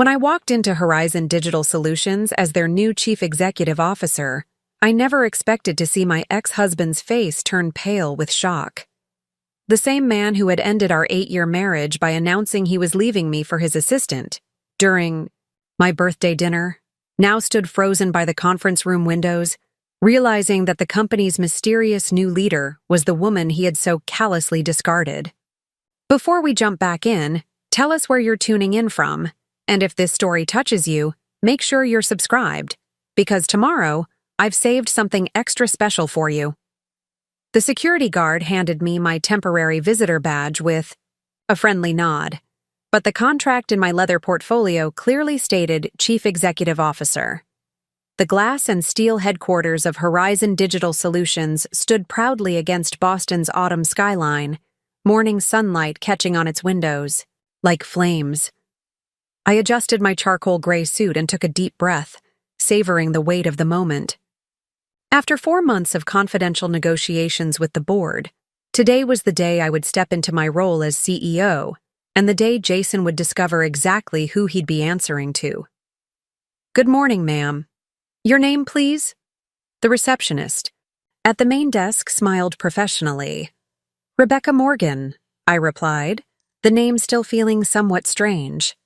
When I walked into Horizon Digital Solutions as their new chief executive officer, I never expected to see my ex-husband's face turn pale with shock. The same man who had ended our 8-year marriage by announcing he was leaving me for his assistant during my birthday dinner now stood frozen by the conference room windows, realizing that the company's mysterious new leader was the woman he had so callously discarded. Before we jump back in, tell us where you're tuning in from, and if this story touches you, make sure you're subscribed, because tomorrow, I've saved something extra special for you. The security guard handed me my temporary visitor badge with a friendly nod, but the contract in my leather portfolio clearly stated Chief Executive Officer. The glass and steel headquarters of Horizon Digital Solutions stood proudly against Boston's autumn skyline, morning sunlight catching on its windows, like flames. I adjusted my charcoal gray suit and took a deep breath, savoring the weight of the moment. After 4 months of confidential negotiations with the board, today was the day I would step into my role as CEO, and the day Jason would discover exactly who he'd be answering to. "Good morning, ma'am. Your name, please?" The receptionist at the main desk smiled professionally. "Rebecca Morgan," I replied, the name still feeling somewhat strange.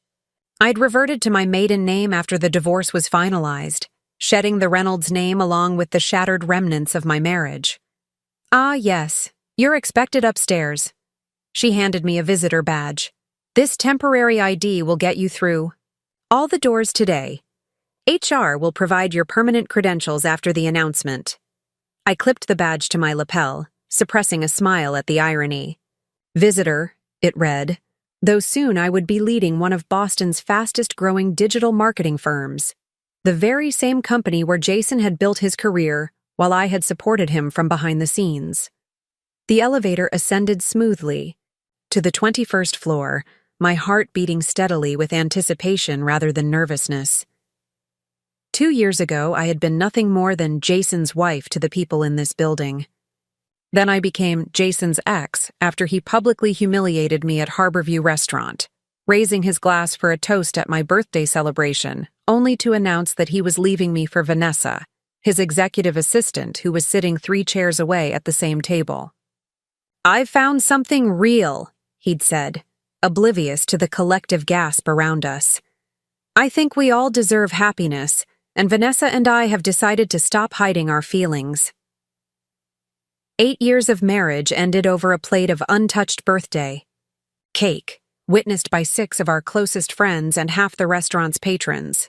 I'd reverted to my maiden name after the divorce was finalized, shedding the Reynolds name along with the shattered remnants of my marriage. "Ah, yes, you're expected upstairs." She handed me a visitor badge. "This temporary ID will get you through all the doors today. HR will provide your permanent credentials after the announcement." I clipped the badge to my lapel, suppressing a smile at the irony. "Visitor," it read, though soon I would be leading one of Boston's fastest-growing digital marketing firms, the very same company where Jason had built his career while I had supported him from behind the scenes. The elevator ascended smoothly to the 21st floor, my heart beating steadily with anticipation rather than nervousness. 2 years ago, I had been nothing more than Jason's wife to the people in this building. Then I became Jason's ex after he publicly humiliated me at Harborview Restaurant, raising his glass for a toast at my birthday celebration, only to announce that he was leaving me for Vanessa, his executive assistant who was sitting 3 chairs away at the same table. "I've found something real," he'd said, oblivious to the collective gasp around us. "I think we all deserve happiness, and Vanessa and I have decided to stop hiding our feelings." 8 years of marriage ended over a plate of untouched birthday cake, witnessed by 6 of our closest friends and half the restaurant's patrons.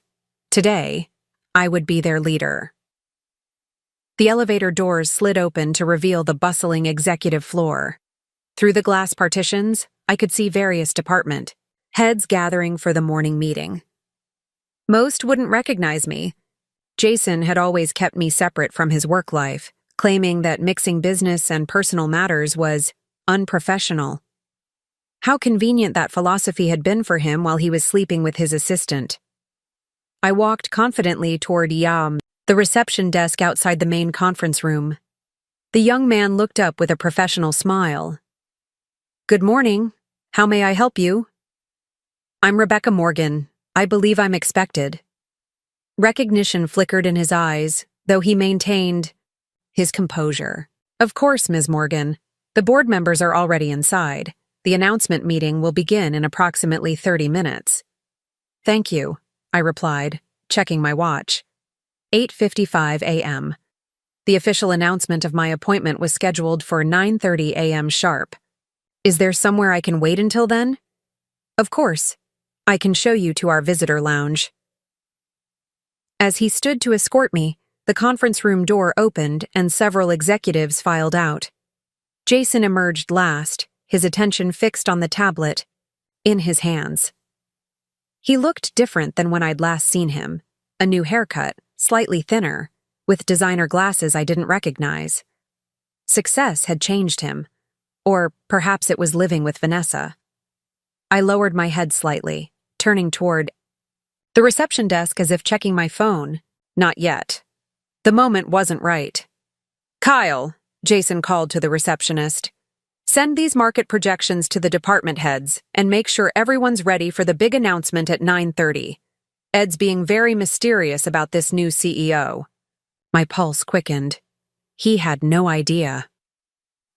Today, I would be their leader. The elevator doors slid open to reveal the bustling executive floor. Through the glass partitions, I could see various department heads gathering for the morning meeting. Most wouldn't recognize me. Jason had always kept me separate from his work life, claiming that mixing business and personal matters was unprofessional. How convenient that philosophy had been for him while he was sleeping with his assistant. I walked confidently toward Yam, the reception desk outside the main conference room. The young man looked up with a professional smile. "Good morning. How may I help you?" "I'm Rebecca Morgan. I believe I'm expected." Recognition flickered in his eyes, though he maintained his composure. "Of course, Ms. Morgan. The board members are already inside. The announcement meeting will begin in approximately 30 minutes. "Thank you," I replied, checking my watch. 8:55 a.m. The official announcement of my appointment was scheduled for 9:30 a.m. sharp. "Is there somewhere I can wait until then?" "Of course. I can show you to our visitor lounge." As he stood to escort me, the conference room door opened and several executives filed out. Jason emerged last, his attention fixed on the tablet in his hands. He looked different than when I'd last seen him. A new haircut, slightly thinner, with designer glasses I didn't recognize. Success had changed him, or perhaps it was living with Vanessa. I lowered my head slightly, turning toward the reception desk as if checking my phone. Not yet. The moment wasn't right. "Kyle," Jason called to the receptionist. Send these market projections to the department heads and make sure everyone's ready for the big announcement at 9:30. Ed's being very mysterious about this new CEO. My pulse quickened. He had no idea.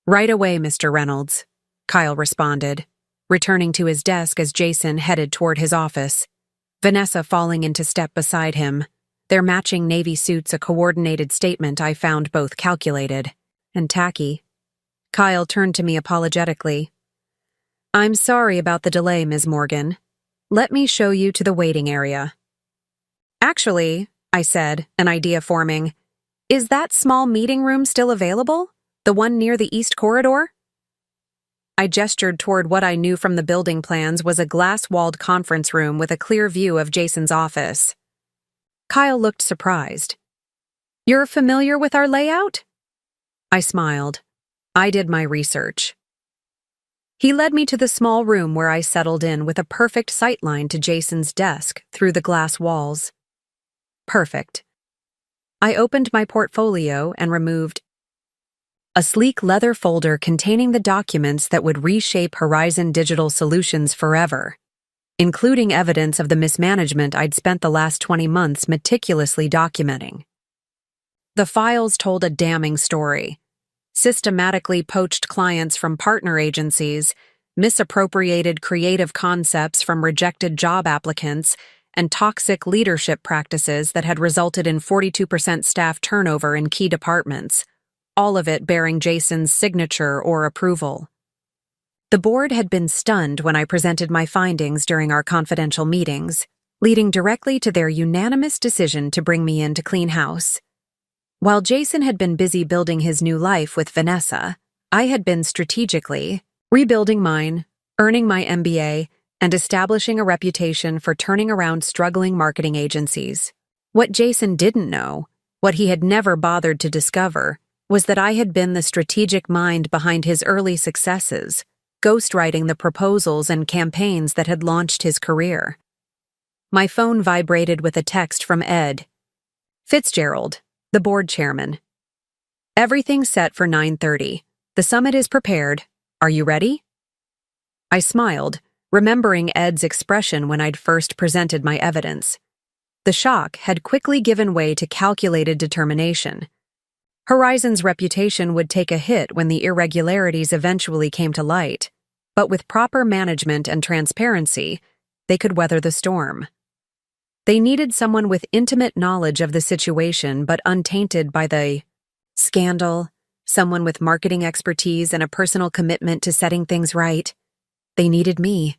Right away, Mr. Reynolds, Kyle responded, returning to his desk as Jason headed toward his office, Vanessa falling into step beside him, their matching navy suits a coordinated statement I found both calculated and tacky. Kyle turned to me apologetically. I'm sorry about the delay, Ms. Morgan. Let me show you to the waiting area. Actually, I said, an idea forming, is that small meeting room still available? The one near the east corridor? I gestured toward what I knew from the building plans was a glass-walled conference room with a clear view of Jason's office. Kyle looked surprised. You're familiar with our layout? I smiled. I did my research. He led me to the small room where I settled in with a perfect sightline to Jason's desk through the glass walls. Perfect. I opened my portfolio and removed a sleek leather folder containing the documents that would reshape Horizon Digital Solutions forever, including evidence of the mismanagement I'd spent the last 20 months meticulously documenting. The files told a damning story. Systematically poached clients from partner agencies, misappropriated creative concepts from rejected job applicants, and toxic leadership practices that had resulted in 42% staff turnover in key departments, all of it bearing Jason's signature or approval. The board had been stunned when I presented my findings during our confidential meetings, leading directly to their unanimous decision to bring me in to clean house. While Jason had been busy building his new life with Vanessa, I had been strategically rebuilding mine, earning my MBA, and establishing a reputation for turning around struggling marketing agencies. What Jason didn't know, what he had never bothered to discover, was that I had been the strategic mind behind his early successes, ghostwriting the proposals and campaigns that had launched his career. My phone vibrated with a text from Ed Fitzgerald, the board chairman. Everything's set for 9:30. The summit is prepared. Are you ready? I smiled, remembering Ed's expression when I'd first presented my evidence. The shock had quickly given way to calculated determination. Horizon's reputation would take a hit when the irregularities eventually came to light, but with proper management and transparency, they could weather the storm. They needed someone with intimate knowledge of the situation but untainted by the scandal, someone with marketing expertise and a personal commitment to setting things right. They needed me.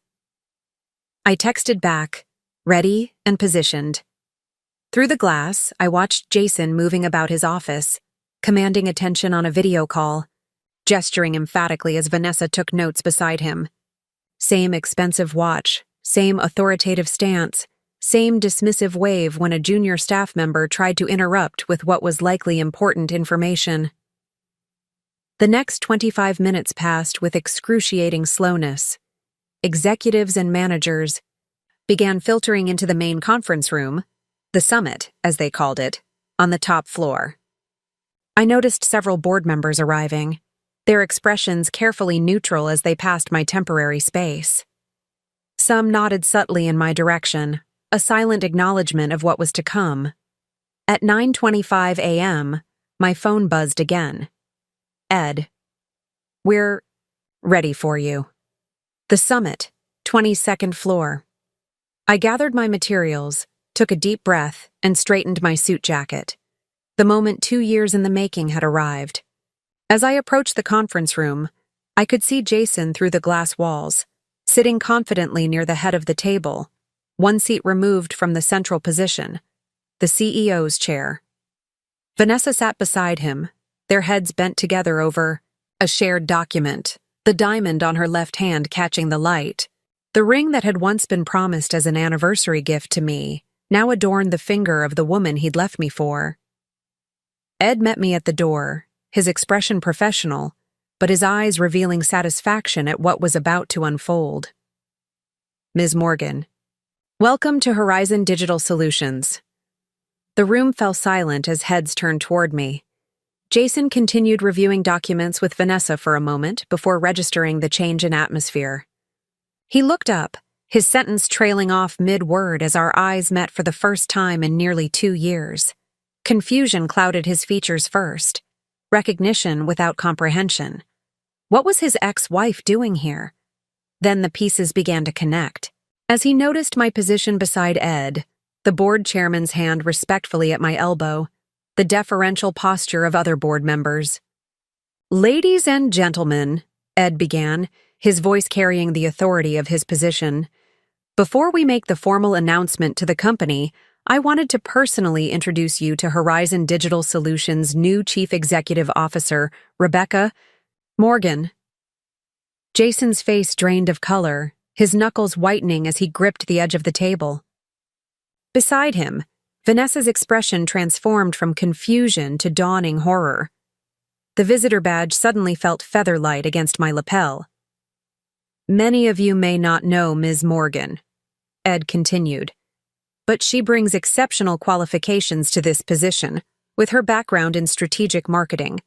I texted back, ready and positioned. Through the glass, I watched Jason moving about his office, commanding attention on a video call, gesturing emphatically as Vanessa took notes beside him. Same expensive watch, same authoritative stance, same dismissive wave when a junior staff member tried to interrupt with what was likely important information. The next 25 minutes passed with excruciating slowness. Executives and managers began filtering into the main conference room, the summit, as they called it, on the top floor. I noticed several board members arriving, their expressions carefully neutral as they passed my temporary space. Some nodded subtly in my direction, a silent acknowledgement of what was to come. At 9:25 a.m., my phone buzzed again. Ed, we're ready for you. The summit, 22nd floor. I gathered my materials, took a deep breath, and straightened my suit jacket. The moment 2 years in the making had arrived. As I approached the conference room, I could see Jason through the glass walls, sitting confidently near the head of the table, one seat removed from the central position, the CEO's chair. Vanessa sat beside him, their heads bent together over a shared document, the diamond on her left hand catching the light. The ring that had once been promised as an anniversary gift to me now adorned the finger of the woman he'd left me for. Ed met me at the door, his expression professional, but his eyes revealing satisfaction at what was about to unfold. Ms. Morgan, welcome to Horizon Digital Solutions. The room fell silent as heads turned toward me. Jason continued reviewing documents with Vanessa for a moment before registering the change in atmosphere. He looked up, his sentence trailing off mid-word as our eyes met for the first time in nearly 2 years. Confusion clouded his features first, recognition without comprehension. What was his ex-wife doing here? Then the pieces began to connect. As he noticed my position beside Ed, the board chairman's hand respectfully at my elbow, the deferential posture of other board members. "Ladies and gentlemen," Ed began, his voice carrying the authority of his position, "before we make the formal announcement to the company, I wanted to personally introduce you to Horizon Digital Solutions' new Chief Executive Officer, Rebecca Morgan." Jason's face drained of color, his knuckles whitening as he gripped the edge of the table. Beside him, Vanessa's expression transformed from confusion to dawning horror. The visitor badge suddenly felt feather-light against my lapel. "Many of you may not know Ms. Morgan," Ed continued, "but she brings exceptional qualifications to this position, with her background in strategic marketing.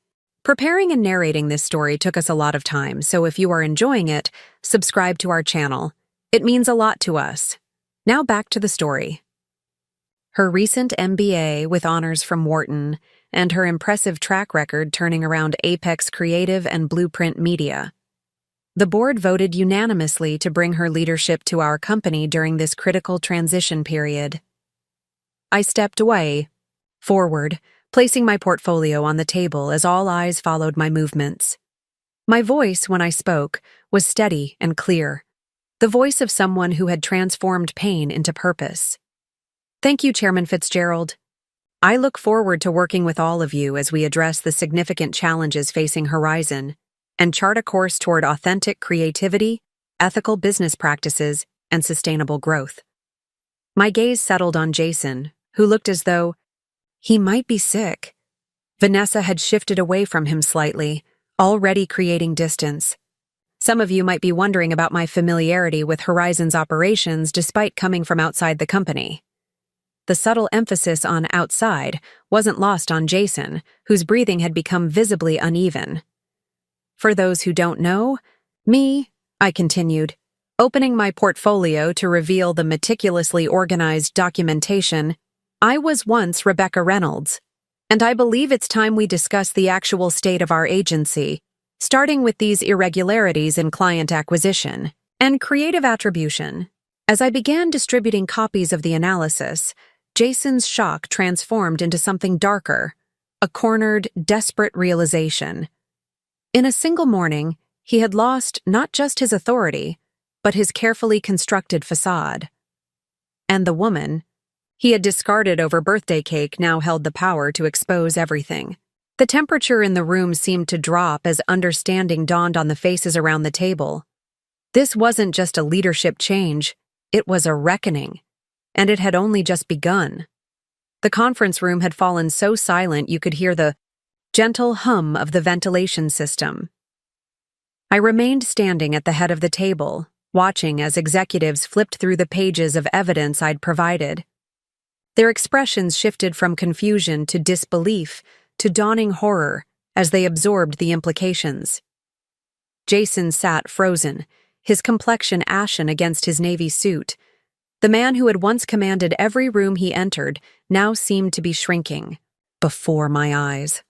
Preparing and narrating this story took us a lot of time, so if you are enjoying it, subscribe to our channel. It means a lot to us. Now back to the story. Her recent MBA with honors from Wharton, and her impressive track record turning around Apex Creative and Blueprint Media. The board voted unanimously to bring her leadership to our company during this critical transition period. I stepped forward, placing my portfolio on the table as all eyes followed my movements. My voice, when I spoke, was steady and clear, the voice of someone who had transformed pain into purpose. "Thank you, Chairman Fitzgerald. I look forward to working with all of you as we address the significant challenges facing Horizon and chart a course toward authentic creativity, ethical business practices, and sustainable growth." My gaze settled on Jason, who looked as though he might be sick. Vanessa had shifted away from him slightly, already creating distance. Some of you might be wondering about my familiarity with Horizon's operations despite coming from outside the company. The subtle emphasis on outside wasn't lost on Jason, whose breathing had become visibly uneven. "For those who don't know, I continued, opening my portfolio to reveal the meticulously organized documentation, "I was once Rebecca Reynolds, and I believe it's time we discuss the actual state of our agency, starting with these irregularities in client acquisition and creative attribution." As I began distributing copies of the analysis, Jason's shock transformed into something darker, a cornered, desperate realization. In a single morning, he had lost not just his authority, but his carefully constructed facade. And the woman he had discarded over birthday cake now held the power to expose everything. The temperature in the room seemed to drop as understanding dawned on the faces around the table. This wasn't just a leadership change, it was a reckoning, and it had only just begun. The conference room had fallen so silent you could hear the gentle hum of the ventilation system. I remained standing at the head of the table, watching as executives flipped through the pages of evidence I'd provided. Their expressions shifted from confusion to disbelief to dawning horror as they absorbed the implications. Jason sat frozen, his complexion ashen against his navy suit. The man who had once commanded every room he entered now seemed to be shrinking before my eyes.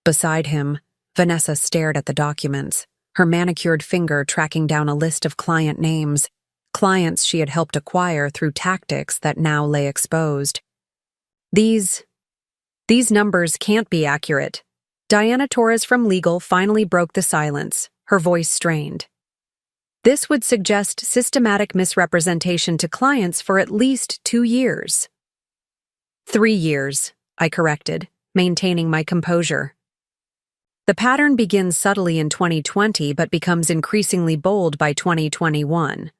Beside him, Vanessa stared at the documents, her manicured finger tracking down a list of client names, clients she had helped acquire through tactics that now lay exposed. These numbers can't be accurate. Diana Torres from legal finally broke the silence, her voice strained. This would suggest systematic misrepresentation to clients for at least 2 years. 3 years, I corrected, maintaining my composure. The pattern begins subtly in 2020 but becomes increasingly bold by 2021.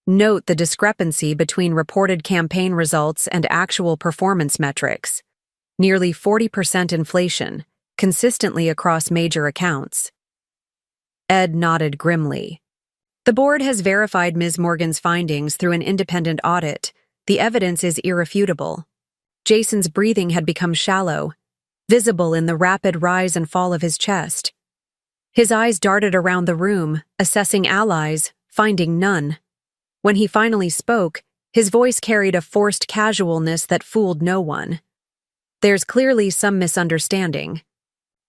Note the discrepancy between reported campaign results and actual performance metrics. Nearly 40% inflation, consistently across major accounts. Ed nodded grimly. The board has verified Ms. Morgan's findings through an independent audit. The evidence is irrefutable. Jason's breathing had become shallow. visible in the rapid rise and fall of his chest. His eyes darted around the room, assessing allies, finding none. When he finally spoke, his voice carried a forced casualness that fooled no one. There's clearly some misunderstanding.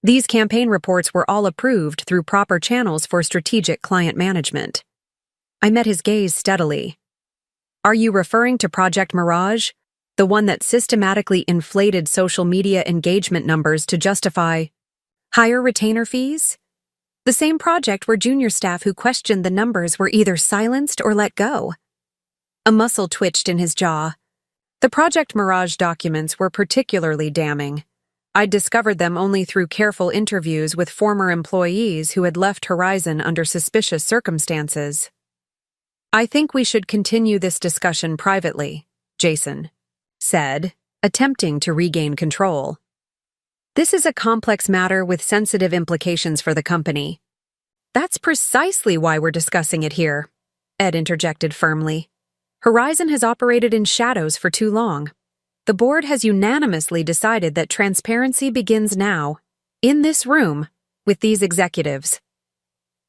These campaign reports were all approved through proper channels for strategic client management. I met his gaze steadily. Are you referring to Project Mirage, the one that systematically inflated social media engagement numbers to justify higher retainer fees? The same project where junior staff who questioned the numbers were either silenced or let go. A muscle twitched in his jaw. The Project Mirage documents were particularly damning. I'd discovered them only through careful interviews with former employees who had left Horizon under suspicious circumstances. I think we should continue this discussion privately, Jason said, attempting to regain control. This is a complex matter with sensitive implications for the company. That's precisely why we're discussing it here, Ed interjected firmly. Horizon has operated in shadows for too long. The board has unanimously decided that transparency begins now, in this room, with these executives.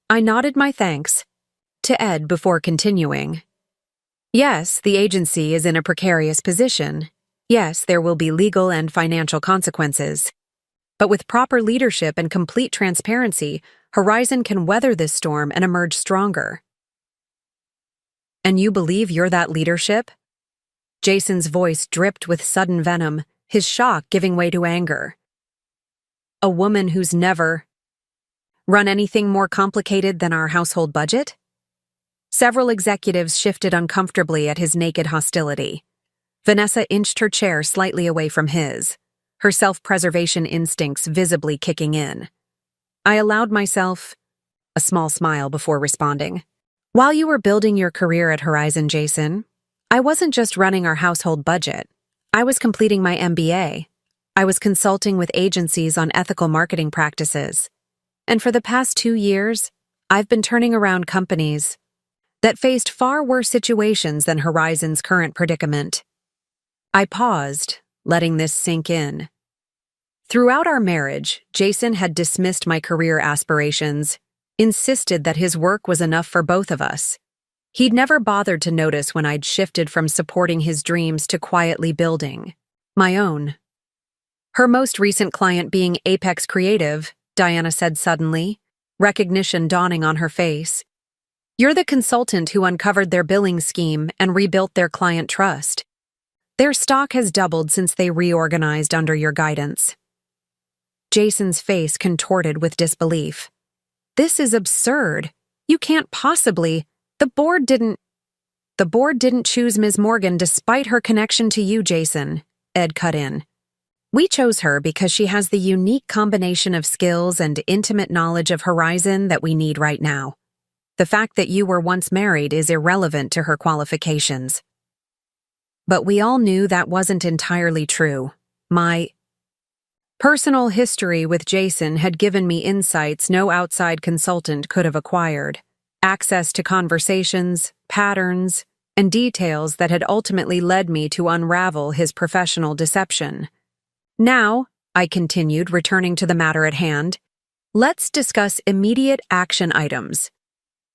I nodded my thanks to Ed before continuing. Yes, the agency is in a precarious position. Yes, there will be legal and financial consequences. But with proper leadership and complete transparency, Horizon can weather this storm and emerge stronger. And you believe you're that leadership? Jason's voice dripped with sudden venom, his shock giving way to anger. A woman who's never run anything more complicated than our household budget? Several executives shifted uncomfortably at his naked hostility. Vanessa inched her chair slightly away from his, her self-preservation instincts visibly kicking in. I allowed myself a small smile before responding. While you were building your career at Horizon, Jason, I wasn't just running our household budget. I was completing my MBA. I was consulting with agencies on ethical marketing practices. And for the past 2 years, I've been turning around companies that faced far worse situations than Horizon's current predicament. I paused, letting this sink in. Throughout our marriage, Jason had dismissed my career aspirations, insisted that his work was enough for both of us. He'd never bothered to notice when I'd shifted from supporting his dreams to quietly building my own. Her most recent client being Apex Creative, Diana said suddenly, recognition dawning on her face. You're the consultant who uncovered their billing scheme and rebuilt their client trust. Their stock has doubled since they reorganized under your guidance. Jason's face contorted with disbelief. This is absurd. You can't possibly. The board didn't choose Ms. Morgan despite her connection to you, Jason, Ed cut in. We chose her because she has the unique combination of skills and intimate knowledge of Horizon that we need right now. The fact that you were once married is irrelevant to her qualifications. But we all knew that wasn't entirely true. My personal history with Jason had given me insights no outside consultant could have acquired, access to conversations, patterns, and details that had ultimately led me to unravel his professional deception. Now, I continued, returning to the matter at hand, let's discuss immediate action items.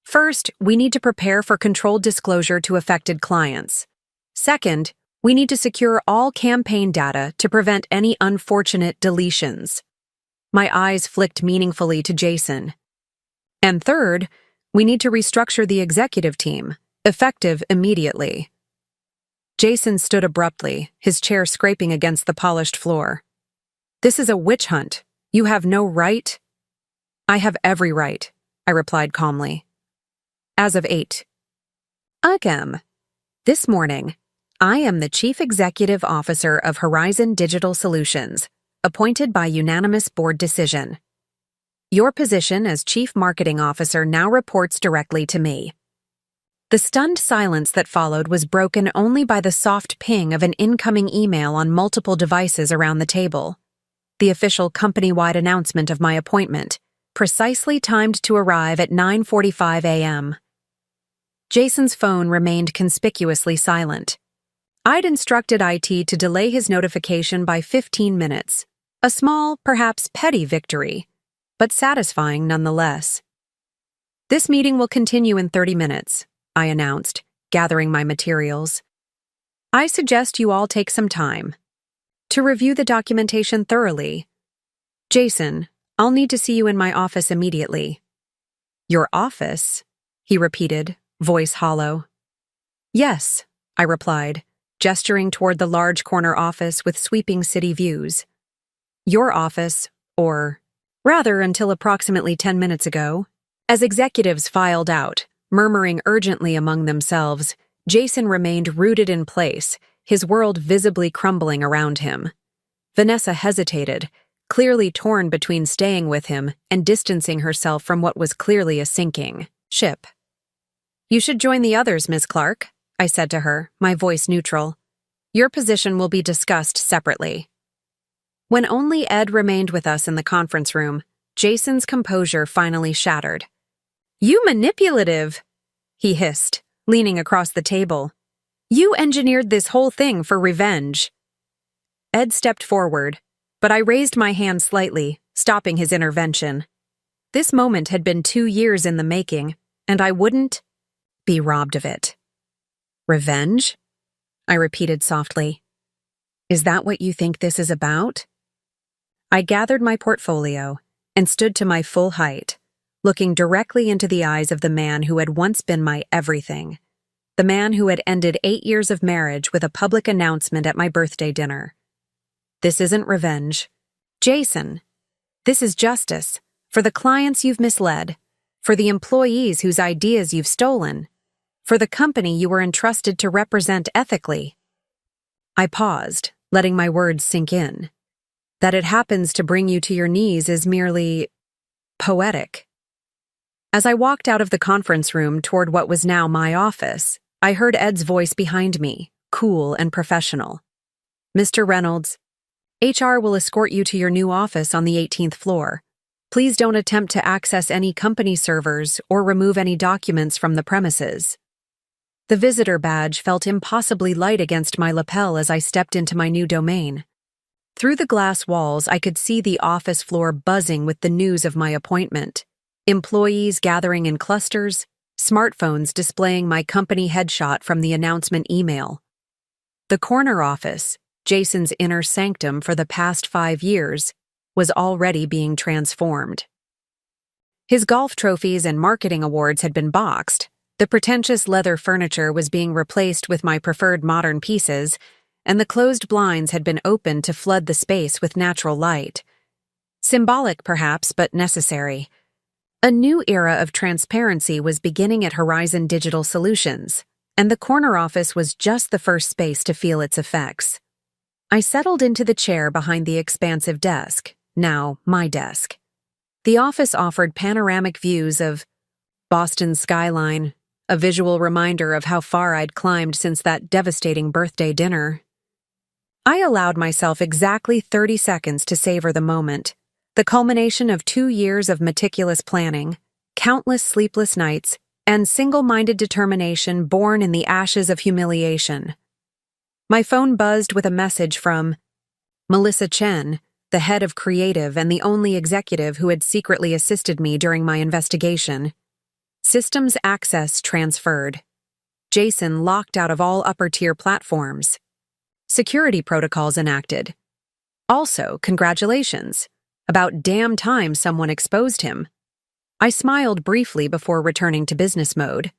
First, we need to prepare for controlled disclosure to affected clients. Second, we need to secure all campaign data to prevent any unfortunate deletions. My eyes flicked meaningfully to Jason. And third, we need to restructure the executive team, effective immediately. Jason stood abruptly, his chair scraping against the polished floor. This is a witch hunt. You have no right. I have every right, I replied calmly. As of 8. Agam. This morning, I am the Chief Executive Officer of Horizon Digital Solutions, appointed by unanimous board decision. Your position as Chief Marketing Officer now reports directly to me. The stunned silence that followed was broken only by the soft ping of an incoming email on multiple devices around the table. The official company-wide announcement of my appointment, precisely timed to arrive at 9:45 a.m. Jason's phone remained conspicuously silent. I'd instructed IT to delay his notification by 15 minutes, A small, perhaps petty victory, but satisfying nonetheless. "This meeting will continue in 30 minutes, I announced, gathering my materials. "I suggest you all take some time to review the documentation thoroughly. Jason, I'll need to see you in my office immediately." "Your office?" he repeated, voice hollow. "Yes," I replied, gesturing toward the large corner office with sweeping city views. "Your office, or rather until approximately 10 minutes ago." As executives filed out, murmuring urgently among themselves, Jason remained rooted in place, his world visibly crumbling around him. Vanessa hesitated, clearly torn between staying with him and distancing herself from what was clearly a sinking ship. "You should join the others, Ms. Clark," I said to her, my voice neutral. "Your position will be discussed separately." When only Ed remained with us in the conference room, Jason's composure finally shattered. "You manipulative!" he hissed, leaning across the table. "You engineered this whole thing for revenge." Ed stepped forward, but I raised my hand slightly, stopping his intervention. This moment had been 2 years in the making, and I wouldn't be robbed of it. "Revenge?" I repeated softly. "Is that what you think this is about?" I gathered my portfolio and stood to my full height, looking directly into the eyes of the man who had once been my everything, the man who had ended 8 years of marriage with a public announcement at my birthday dinner. "This isn't revenge. Jason, this is justice for the clients you've misled, for the employees whose ideas you've stolen, for the company you were entrusted to represent ethically." I paused, letting my words sink in. That it happens to bring you to your knees is merely poetic. As I walked out of the conference room toward what was now my office, I heard Ed's voice behind me, cool and professional. "Mr. Reynolds, HR will escort you to your new office on the 18th floor. Please don't attempt to access any company servers or remove any documents from the premises." The visitor badge felt impossibly light against my lapel as I stepped into my new domain. Through the glass walls, I could see the office floor buzzing with the news of my appointment. Employees gathering in clusters, smartphones displaying my company headshot from the announcement email. The corner office, Jason's inner sanctum for the past 5 years, was already being transformed. His golf trophies and marketing awards had been boxed, the pretentious leather furniture was being replaced with my preferred modern pieces, and the closed blinds had been opened to flood the space with natural light. Symbolic, perhaps, but necessary. A new era of transparency was beginning at Horizon Digital Solutions, and the corner office was just the first space to feel its effects. I settled into the chair behind the expansive desk, now my desk. The office offered panoramic views of Boston's skyline, a visual reminder of how far I'd climbed since that devastating birthday dinner. I allowed myself exactly 30 seconds to savor the moment, the culmination of 2 years of meticulous planning, countless sleepless nights, and single-minded determination born in the ashes of humiliation. My phone buzzed with a message from Melissa Chen, the head of creative and the only executive who had secretly assisted me during my investigation. Systems access transferred. Jason locked out of all upper-tier platforms. Security protocols enacted. Also, congratulations. About damn time someone exposed him. I smiled briefly before returning to business mode.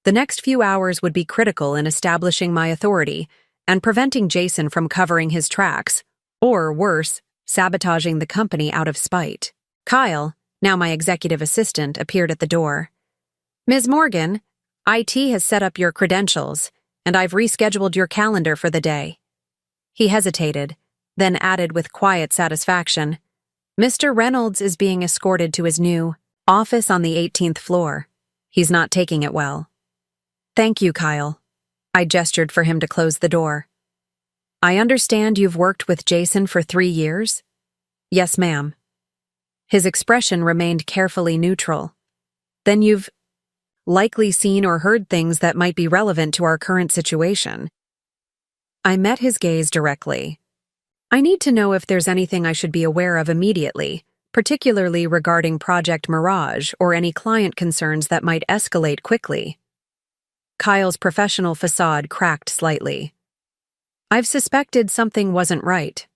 The next few hours would be critical in establishing my authority and preventing Jason from covering his tracks, or worse, sabotaging the company out of spite. Kyle, now my executive assistant, appeared at the door. "Ms. Morgan, IT has set up your credentials, and I've rescheduled your calendar for the day." He hesitated, then added with quiet satisfaction, "Mr. Reynolds is being escorted to his new office on the 18th floor. He's not taking it well." "Thank you, Kyle." I gestured for him to close the door. "I understand you've worked with Jason for 3 years?" "Yes, ma'am." His expression remained carefully neutral. "Then you've likely seen or heard things that might be relevant to our current situation." I met his gaze directly. I need to know if there's anything I should be aware of immediately, particularly regarding Project Mirage or any client concerns that might escalate quickly. Kyle's professional facade cracked slightly. I've suspected something wasn't right.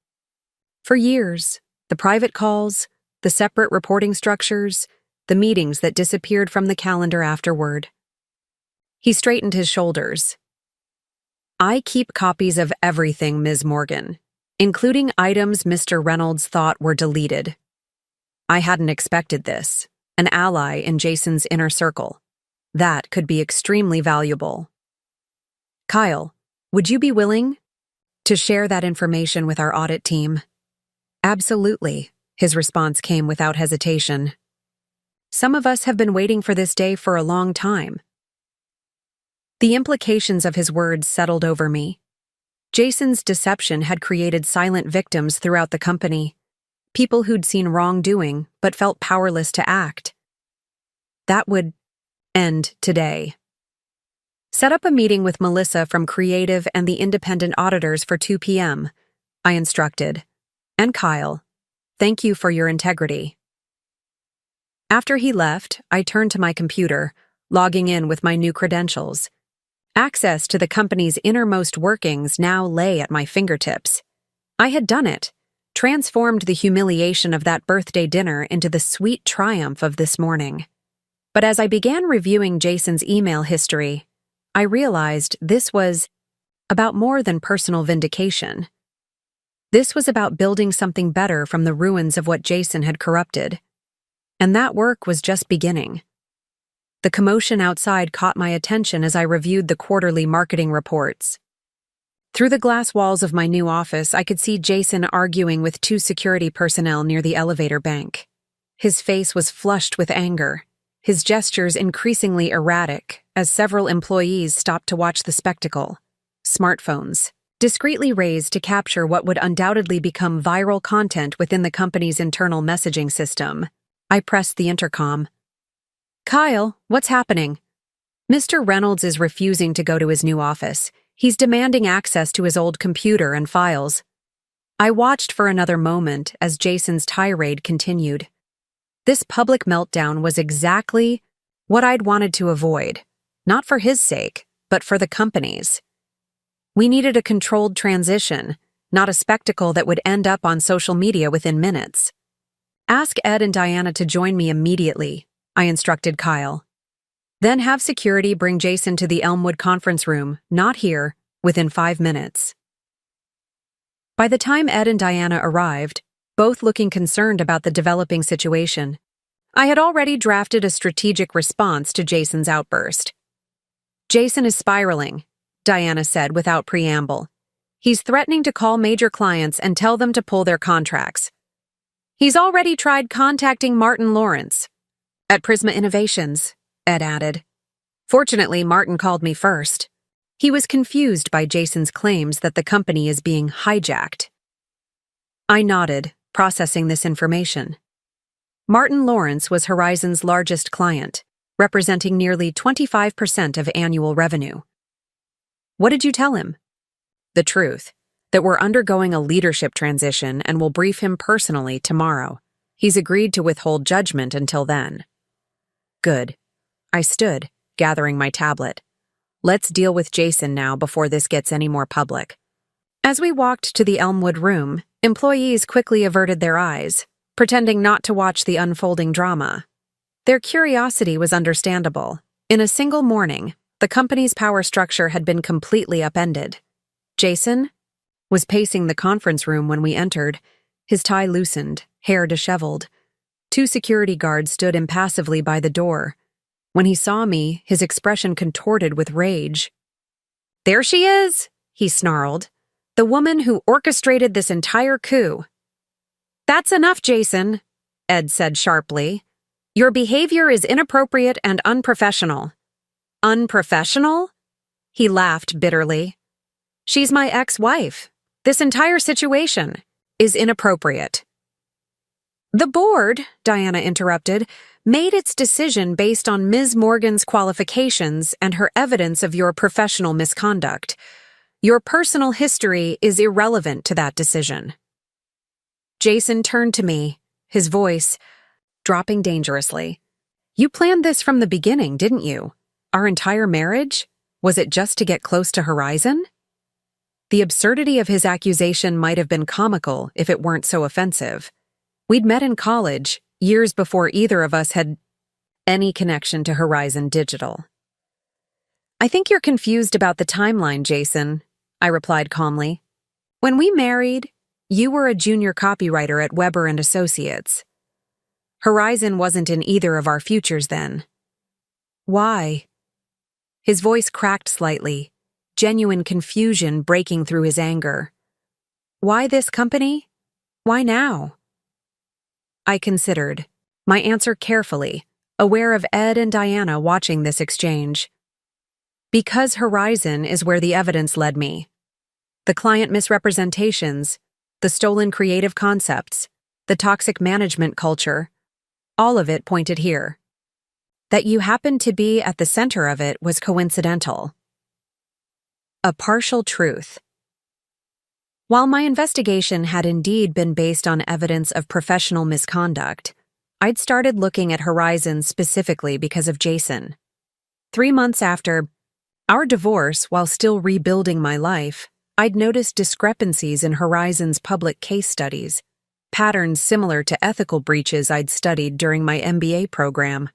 For years, the private calls, the separate reporting structures, the meetings that disappeared from the calendar afterward. He straightened his shoulders. I keep copies of everything, Ms. Morgan, including items Mr. Reynolds thought were deleted. I hadn't expected this, an ally in Jason's inner circle. That could be extremely valuable. Kyle, would you be willing to share that information with our audit team? Absolutely, his response came without hesitation. Some of us have been waiting for this day for a long time. The implications of his words settled over me. Jason's deception had created silent victims throughout the company, people who'd seen wrongdoing but felt powerless to act. That would end today. Set up a meeting with Melissa from Creative and the independent auditors for 2 p.m., I instructed. And Kyle, thank you for your integrity. After he left, I turned to my computer, logging in with my new credentials. Access to the company's innermost workings now lay at my fingertips. I had done it, transformed the humiliation of that birthday dinner into the sweet triumph of this morning. But as I began reviewing Jason's email history, I realized this was about more than personal vindication. This was about building something better from the ruins of what Jason had corrupted. And that work was just beginning. The commotion outside caught my attention as I reviewed the quarterly marketing reports. Through the glass walls of my new office, I could see Jason arguing with 2 security personnel near the elevator bank. His face was flushed with anger, his gestures increasingly erratic as several employees stopped to watch the spectacle. Smartphones, discreetly raised to capture what would undoubtedly become viral content within the company's internal messaging system. I pressed the intercom. Kyle, what's happening? Mr. Reynolds is refusing to go to his new office. He's demanding access to his old computer and files. I watched for another moment as Jason's tirade continued. This public meltdown was exactly what I'd wanted to avoid, not for his sake, but for the company's. We needed a controlled transition, not a spectacle that would end up on social media within minutes. Ask Ed and Diana to join me immediately, I instructed Kyle. Then have security bring Jason to the Elmwood conference room, not here, within 5 minutes. By the time Ed and Diana arrived, both looking concerned about the developing situation, I had already drafted a strategic response to Jason's outburst. Jason is spiraling, Diana said without preamble. He's threatening to call major clients and tell them to pull their contracts. He's already tried contacting Martin Lawrence. At Prisma Innovations, Ed added. Fortunately, Martin called me first. He was confused by Jason's claims that the company is being hijacked. I nodded, processing this information. Martin Lawrence was Horizon's largest client, representing nearly 25% of annual revenue. What did you tell him? The truth, that we're undergoing a leadership transition and will brief him personally tomorrow. He's agreed to withhold judgment until then. Good. I stood, gathering my tablet. Let's deal with Jason now before this gets any more public. As we walked to the Elmwood room, employees quickly averted their eyes, pretending not to watch the unfolding drama. Their curiosity was understandable. In a single morning, the company's power structure had been completely upended. Jason was pacing the conference room when we entered, his tie loosened, hair disheveled. 2 security guards stood impassively by the door. When he saw me, his expression contorted with rage. There she is, he snarled. The woman who orchestrated this entire coup. That's enough, Jason, Ed said sharply. Your behavior is inappropriate and unprofessional. Unprofessional? He laughed bitterly. She's my ex-wife. This entire situation is inappropriate. The board, Diana interrupted, made its decision based on Ms. Morgan's qualifications and her evidence of your professional misconduct. Your personal history is irrelevant to that decision. Jason turned to me, his voice dropping dangerously. You planned this from the beginning, didn't you? Our entire marriage? Was it just to get close to Horizon? The absurdity of his accusation might have been comical if it weren't so offensive. We'd met in college, years before either of us had any connection to Horizon Digital. I think you're confused about the timeline, Jason, I replied calmly. When we married, you were a junior copywriter at Weber and Associates. Horizon wasn't in either of our futures then. Why? His voice cracked slightly, genuine confusion breaking through his anger. Why this company? Why now? I considered, my answer carefully, aware of Ed and Diana watching this exchange. Because Horizon is where the evidence led me. The client misrepresentations, the stolen creative concepts, the toxic management culture, all of it pointed here. That you happened to be at the center of it was coincidental. A partial truth. While my investigation had indeed been based on evidence of professional misconduct, I'd started looking at Horizon specifically because of Jason. 3 months after our divorce, while still rebuilding my life, I'd noticed discrepancies in Horizon's public case studies, patterns similar to ethical breaches I'd studied during my MBA program.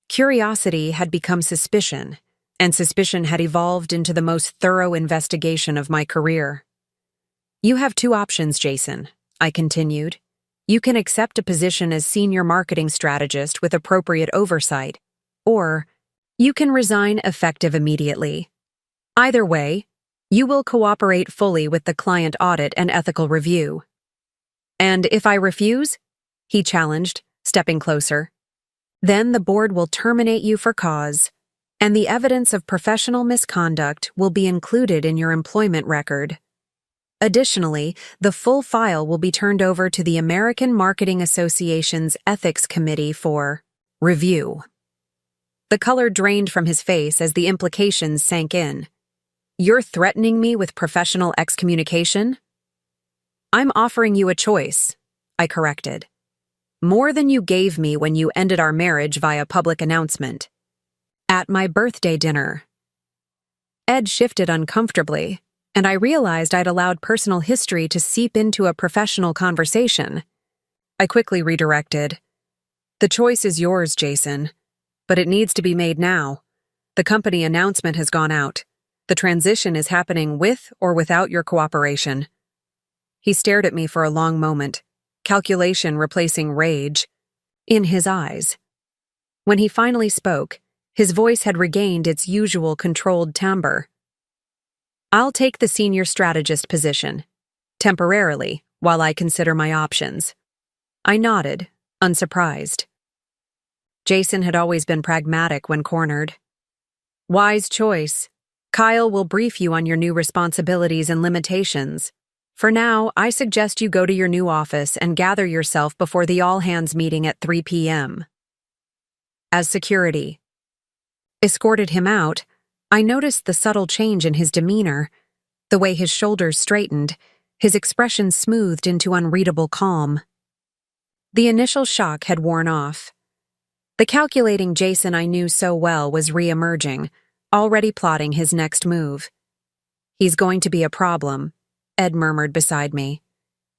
Curiosity had become suspicion, and suspicion had evolved into the most thorough investigation of my career. You have 2 options, Jason, I continued. You can accept a position as senior marketing strategist with appropriate oversight, or you can resign effective immediately. Either way, you will cooperate fully with the client audit and ethical review. And if I refuse, he challenged, stepping closer, then the board will terminate you for cause, and the evidence of professional misconduct will be included in your employment record. Additionally, the full file will be turned over to the American Marketing Association's Ethics Committee for review. The color drained from his face as the implications sank in. You're threatening me with professional excommunication? I'm offering you a choice, I corrected. More than you gave me when you ended our marriage via public announcement. At my birthday dinner. Ed shifted uncomfortably, and I realized I'd allowed personal history to seep into a professional conversation. I quickly redirected. The choice is yours, Jason, but it needs to be made now. The company announcement has gone out. The transition is happening with or without your cooperation. He stared at me for a long moment, calculation replacing rage, in his eyes. When he finally spoke, his voice had regained its usual controlled timbre. I'll take the senior strategist position, temporarily, while I consider my options. I nodded, unsurprised. Jason had always been pragmatic when cornered. Wise choice. Kyle will brief you on your new responsibilities and limitations. For now, I suggest you go to your new office and gather yourself before the all-hands meeting at 3 p.m. As security escorted him out, I noticed the subtle change in his demeanor, the way his shoulders straightened, his expression smoothed into unreadable calm. The initial shock had worn off. The calculating Jason I knew so well was re-emerging, already plotting his next move. He's going to be a problem, Ed murmured beside me.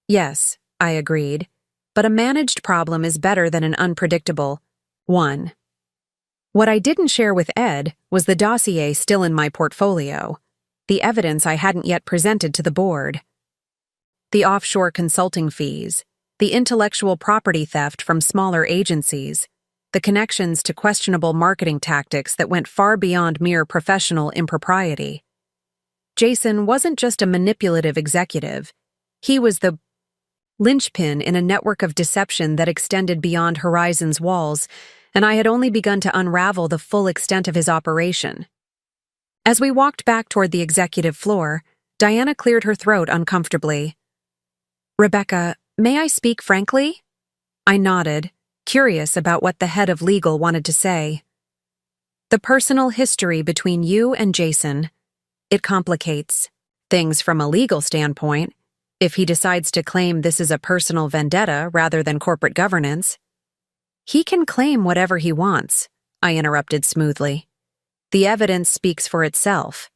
Yes, I agreed, but a managed problem is better than an unpredictable one. What I didn't share with Ed was the dossier still in my portfolio, the evidence I hadn't yet presented to the board. The offshore consulting fees, the intellectual property theft from smaller agencies, the connections to questionable marketing tactics that went far beyond mere professional impropriety. Jason wasn't just a manipulative executive. He was the linchpin in a network of deception that extended beyond Horizon's walls, and I had only begun to unravel the full extent of his operation. As we walked back toward the executive floor, Diana cleared her throat uncomfortably. Rebecca, may I speak frankly? I nodded, curious about what the head of legal wanted to say. The personal history between you and Jason, it complicates things from a legal standpoint. If he decides to claim this is a personal vendetta rather than corporate governance, he can claim whatever he wants, I interrupted smoothly. The evidence speaks for itself.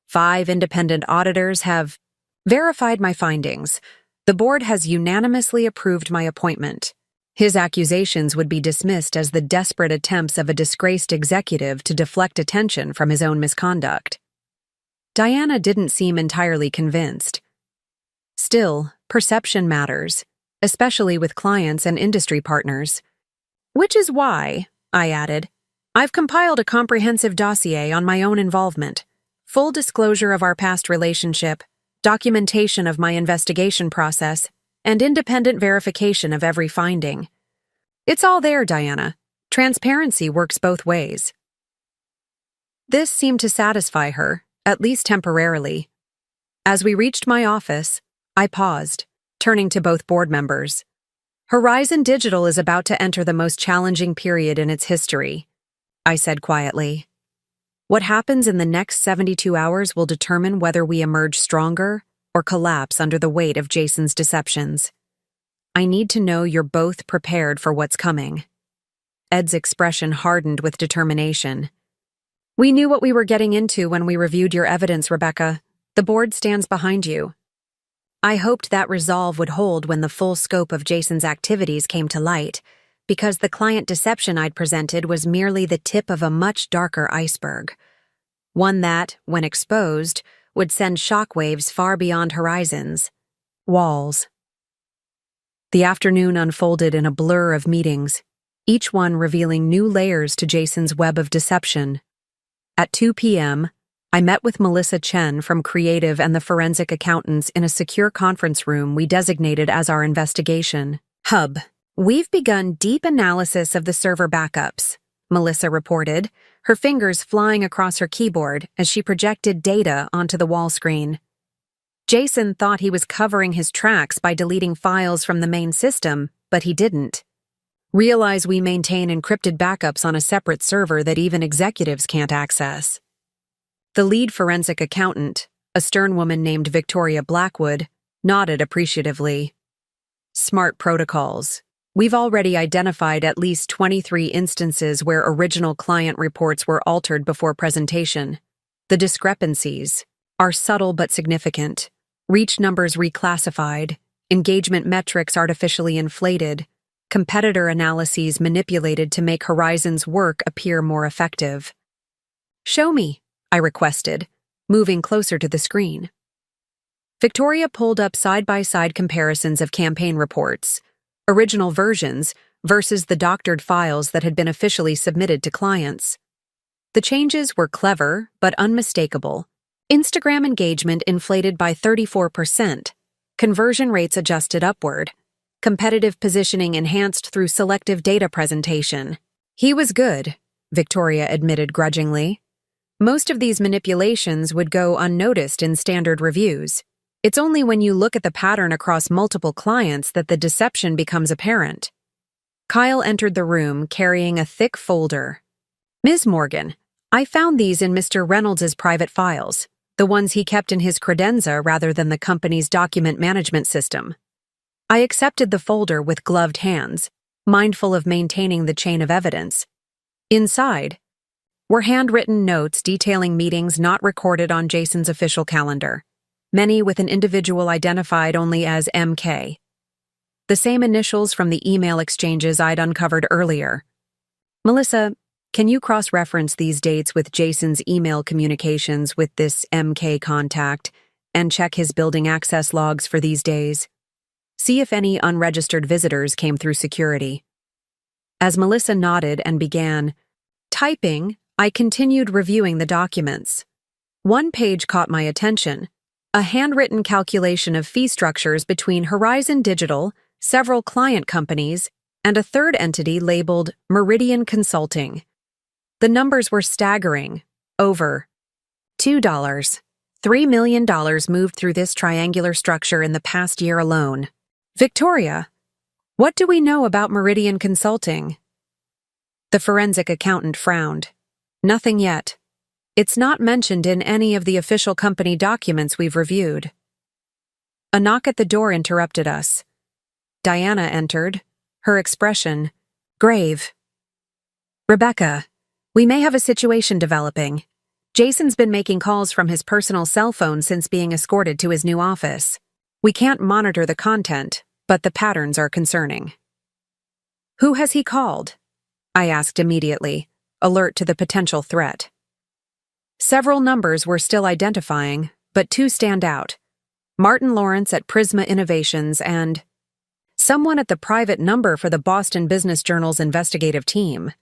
5 independent auditors have verified my findings. The board has unanimously approved my appointment. His accusations would be dismissed as the desperate attempts of a disgraced executive to deflect attention from his own misconduct. Diana didn't seem entirely convinced. Still, perception matters, especially with clients and industry partners. Which is why, I added, I've compiled a comprehensive dossier on my own involvement, full disclosure of our past relationship, documentation of my investigation process, and independent verification of every finding. It's all there, Diana. Transparency works both ways. This seemed to satisfy her, at least temporarily. As we reached my office, I paused, turning to both board members. Horizon Digital is about to enter the most challenging period in its history, I said quietly. What happens in the next 72 hours will determine whether we emerge stronger or collapse under the weight of Jason's deceptions. I need to know you're both prepared for what's coming. Ed's expression hardened with determination. We knew what we were getting into when we reviewed your evidence, Rebecca. The board stands behind you. I hoped that resolve would hold when the full scope of Jason's activities came to light, because the client deception I'd presented was merely the tip of a much darker iceberg. One that, when exposed, would send shockwaves far beyond horizons. Walls. The afternoon unfolded in a blur of meetings, each one revealing new layers to Jason's web of deception. At 2 p.m., I met with Melissa Chen from Creative and the forensic accountants in a secure conference room we designated as our investigation hub. We've begun deep analysis of the server backups, Melissa reported, her fingers flying across her keyboard as she projected data onto the wall screen. Jason thought he was covering his tracks by deleting files from the main system, but he didn't. Realize we maintain encrypted backups on a separate server that even executives can't access. The lead forensic accountant, a stern woman named Victoria Blackwood, nodded appreciatively. Smart protocols. We've already identified at least 23 instances where original client reports were altered before presentation. The discrepancies are subtle but significant. Reach numbers reclassified, engagement metrics artificially inflated, competitor analyses manipulated to make Horizon's work appear more effective. Show me, I requested, moving closer to the screen. Victoria pulled up side-by-side comparisons of campaign reports, original versions versus the doctored files that had been officially submitted to clients. The changes were clever but unmistakable. Instagram engagement inflated by 34%, conversion rates adjusted upward, competitive positioning enhanced through selective data presentation. He was good, Victoria admitted grudgingly. Most of these manipulations would go unnoticed in standard reviews. It's only when you look at the pattern across multiple clients that the deception becomes apparent. Kyle entered the room carrying a thick folder. Ms. Morgan, I found these in Mr. Reynolds's private files, the ones he kept in his credenza rather than the company's document management system. I accepted the folder with gloved hands, mindful of maintaining the chain of evidence. Inside were handwritten notes detailing meetings not recorded on Jason's official calendar, many with an individual identified only as MK. The same initials from the email exchanges I'd uncovered earlier. Melissa, can you cross-reference these dates with Jason's email communications with this MK contact and check his building access logs for these days? See if any unregistered visitors came through security. As Melissa nodded and began typing, I continued reviewing the documents. One page caught my attention, a handwritten calculation of fee structures between Horizon Digital, several client companies, and a third entity labeled Meridian Consulting. The numbers were staggering. Over $2. $3 million moved through this triangular structure in the past year alone. Victoria, what do we know about Meridian Consulting? The forensic accountant frowned. Nothing yet. It's not mentioned in any of the official company documents we've reviewed. A knock at the door interrupted us. Diana entered, her expression grave. "Rebecca, we may have a situation developing. Jason's been making calls from his personal cell phone since being escorted to his new office. We can't monitor the content, but the patterns are concerning." "Who has he called?" I asked immediately, alert to the potential threat. Several numbers were still identifying, but two stand out: Martin Lawrence at Prisma Innovations and someone at the private number for the Boston Business Journal's investigative team.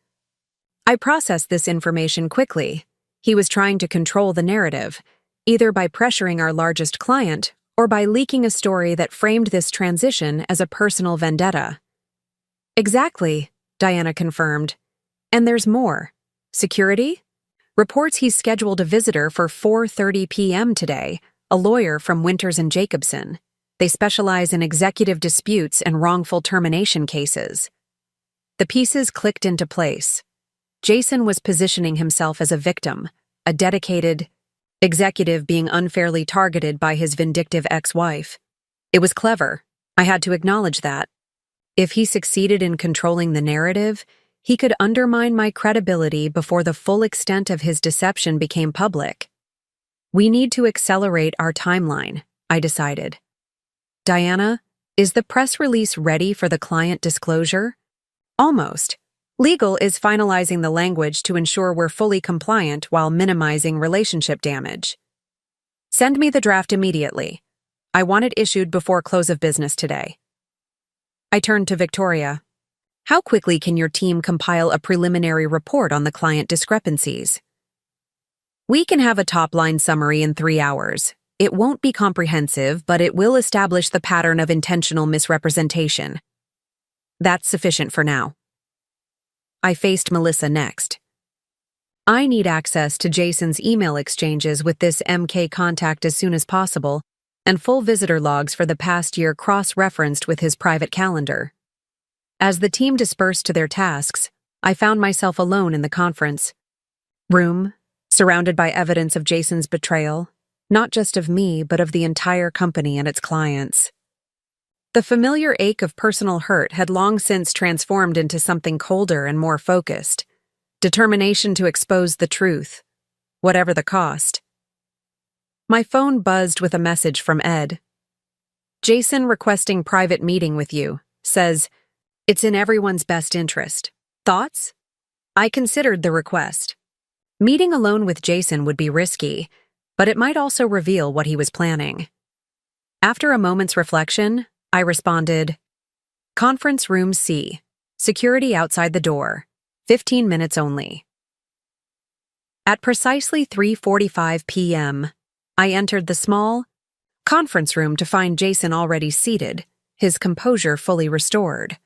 I processed this information quickly. He was trying to control the narrative, either by pressuring our largest client or by leaking a story that framed this transition as a personal vendetta. "Exactly," Diana confirmed. "And there's more. Security? Reports he's scheduled a visitor for 4:30 p.m. today, a lawyer from Winters & Jacobson. They specialize in executive disputes and wrongful termination cases." The pieces clicked into place. Jason was positioning himself as a victim, a dedicated executive being unfairly targeted by his vindictive ex-wife. It was clever. I had to acknowledge that. If he succeeded in controlling the narrative, he could undermine my credibility before the full extent of his deception became public. "We need to accelerate our timeline," I decided. "Diana, is the press release ready for the client disclosure?" "Almost. Legal is finalizing the language to ensure we're fully compliant while minimizing relationship damage." "Send me the draft immediately. I want it issued before close of business today." I turned to Victoria. "How quickly can your team compile a preliminary report on the client discrepancies?" "We can have a top-line summary in 3 hours. It won't be comprehensive, but it will establish the pattern of intentional misrepresentation." "That's sufficient for now." I faced Melissa next. "I need access to Jason's email exchanges with this MK contact as soon as possible, and full visitor logs for the past year cross-referenced with his private calendar." As the team dispersed to their tasks, I found myself alone in the conference room, surrounded by evidence of Jason's betrayal, not just of me, but of the entire company and its clients. The familiar ache of personal hurt had long since transformed into something colder and more focused, determination to expose the truth, whatever the cost. My phone buzzed with a message from Ed. "Jason requesting private meeting with you. Says, it's in everyone's best interest. Thoughts?" I considered the request. Meeting alone with Jason would be risky, but it might also reveal what he was planning. After a moment's reflection, I responded, "Conference room C. Security outside the door. 15 minutes only." At precisely 3:45 p.m., I entered the small conference room to find Jason already seated, his composure fully restored.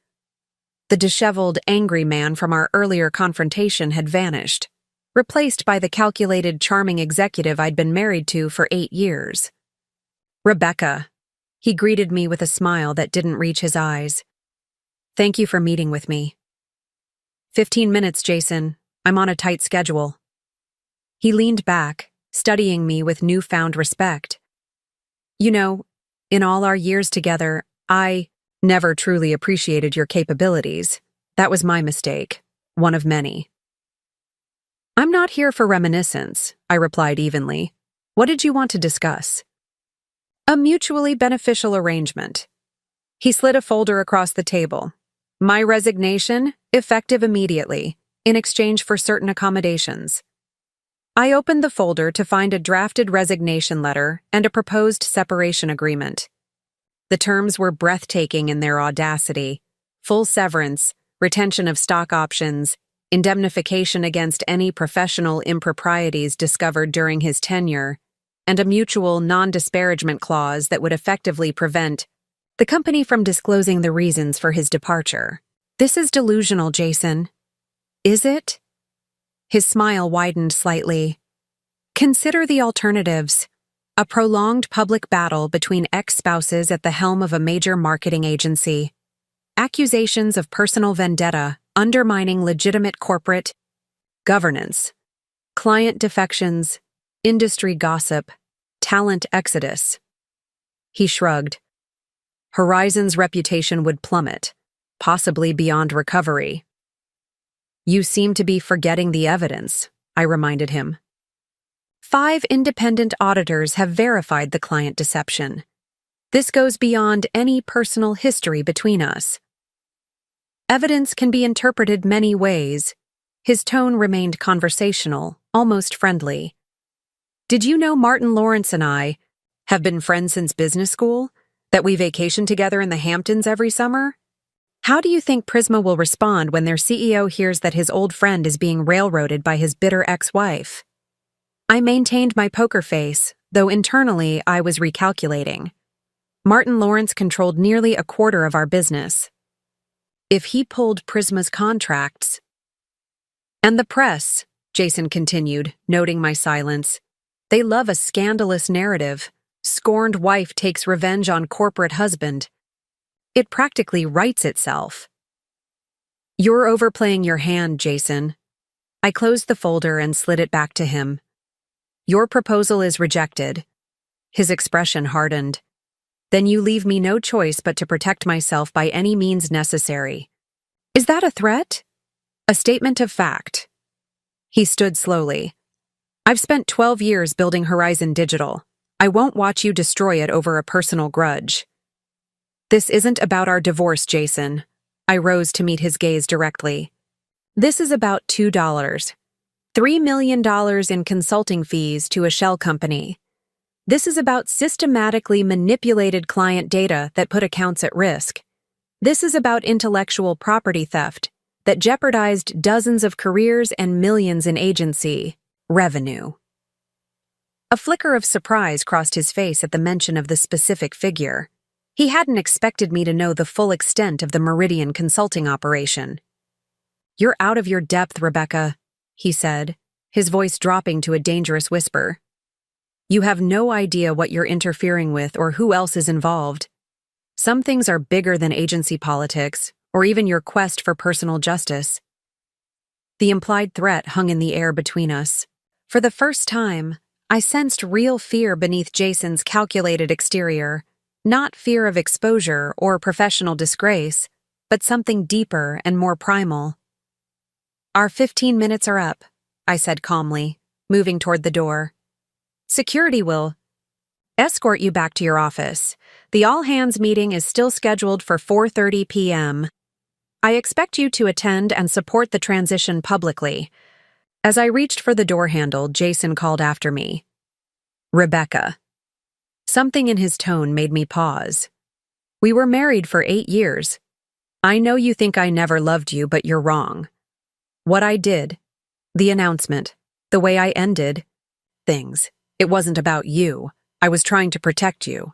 The disheveled, angry man from our earlier confrontation had vanished, replaced by the calculated, charming executive I'd been married to for 8 years. "Rebecca." He greeted me with a smile that didn't reach his eyes. "Thank you for meeting with me." 15 minutes, Jason. I'm on a tight schedule." He leaned back, studying me with newfound respect. "You know, in all our years together, I never truly appreciated your capabilities. That was my mistake, one of many." "I'm not here for reminiscence," I replied evenly. "What did you want to discuss?" "A mutually beneficial arrangement." He slid a folder across the table. "My resignation, effective immediately, in exchange for certain accommodations." I opened the folder to find a drafted resignation letter and a proposed separation agreement. The terms were breathtaking in their audacity: full severance, retention of stock options, indemnification against any professional improprieties discovered during his tenure, and a mutual non-disparagement clause that would effectively prevent the company from disclosing the reasons for his departure. "This is delusional, Jason." "Is it?" His smile widened slightly. "Consider the alternatives. A prolonged public battle between ex-spouses at the helm of a major marketing agency. Accusations of personal vendetta undermining legitimate corporate governance. Client defections, industry gossip, talent exodus." He shrugged. Horizon's reputation would plummet, possibly beyond recovery. You seem to be forgetting the evidence, I reminded him. 5 independent auditors have verified the client deception. This goes beyond any personal history between us. Evidence can be interpreted many ways. His tone remained conversational, almost friendly. Did you know Martin Lawrence and I have been friends since business school? That we vacation together in the Hamptons every summer? How do you think Prisma will respond when their CEO hears that his old friend is being railroaded by his bitter ex-wife? I maintained my poker face, though internally I was recalculating. Martin Lawrence controlled nearly a quarter of our business. If he pulled Prisma's contracts... And the press, Jason continued, noting my silence. They love a scandalous narrative. Scorned wife takes revenge on corporate husband. It practically writes itself. You're overplaying your hand, Jason. I closed the folder and slid it back to him. Your proposal is rejected. His expression hardened. Then you leave me no choice but to protect myself by any means necessary. Is that a threat? A statement of fact. He stood slowly. I've spent 12 years building Horizon Digital. I won't watch you destroy it over a personal grudge. This isn't about our divorce, Jason. I rose to meet his gaze directly. This is about $2. $3 million in consulting fees to a shell company. This is about systematically manipulated client data that put accounts at risk. This is about intellectual property theft that jeopardized dozens of careers and millions in agency revenue. A flicker of surprise crossed his face at the mention of the specific figure. He hadn't expected me to know the full extent of the Meridian consulting operation. You're out of your depth, Rebecca, he said, his voice dropping to a dangerous whisper. You have no idea what you're interfering with or who else is involved. Some things are bigger than agency politics, or even your quest for personal justice. The implied threat hung in the air between us. For the first time, I sensed real fear beneath Jason's calculated exterior, not fear of exposure or professional disgrace, but something deeper and more primal. Our 15 minutes are up, I said calmly, moving toward the door. Security will escort you back to your office. The all-hands meeting is still scheduled for 4:30 p.m. I expect you to attend and support the transition publicly. As I reached for the door handle, Jason called after me. Rebecca. Something in his tone made me pause. We were married for 8 years. I know you think I never loved you, but you're wrong. What I did, the announcement, the way I ended things, it wasn't about you. I was trying to protect you.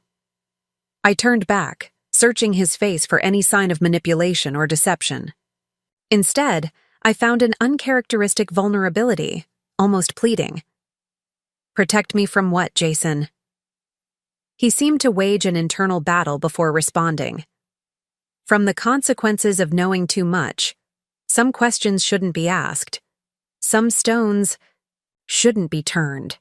I turned back, searching his face for any sign of manipulation or deception. Instead, I found an uncharacteristic vulnerability, almost pleading. Protect me from what, Jason? He seemed to wage an internal battle before responding. From the consequences of knowing too much, some questions shouldn't be asked. Some stones shouldn't be turned.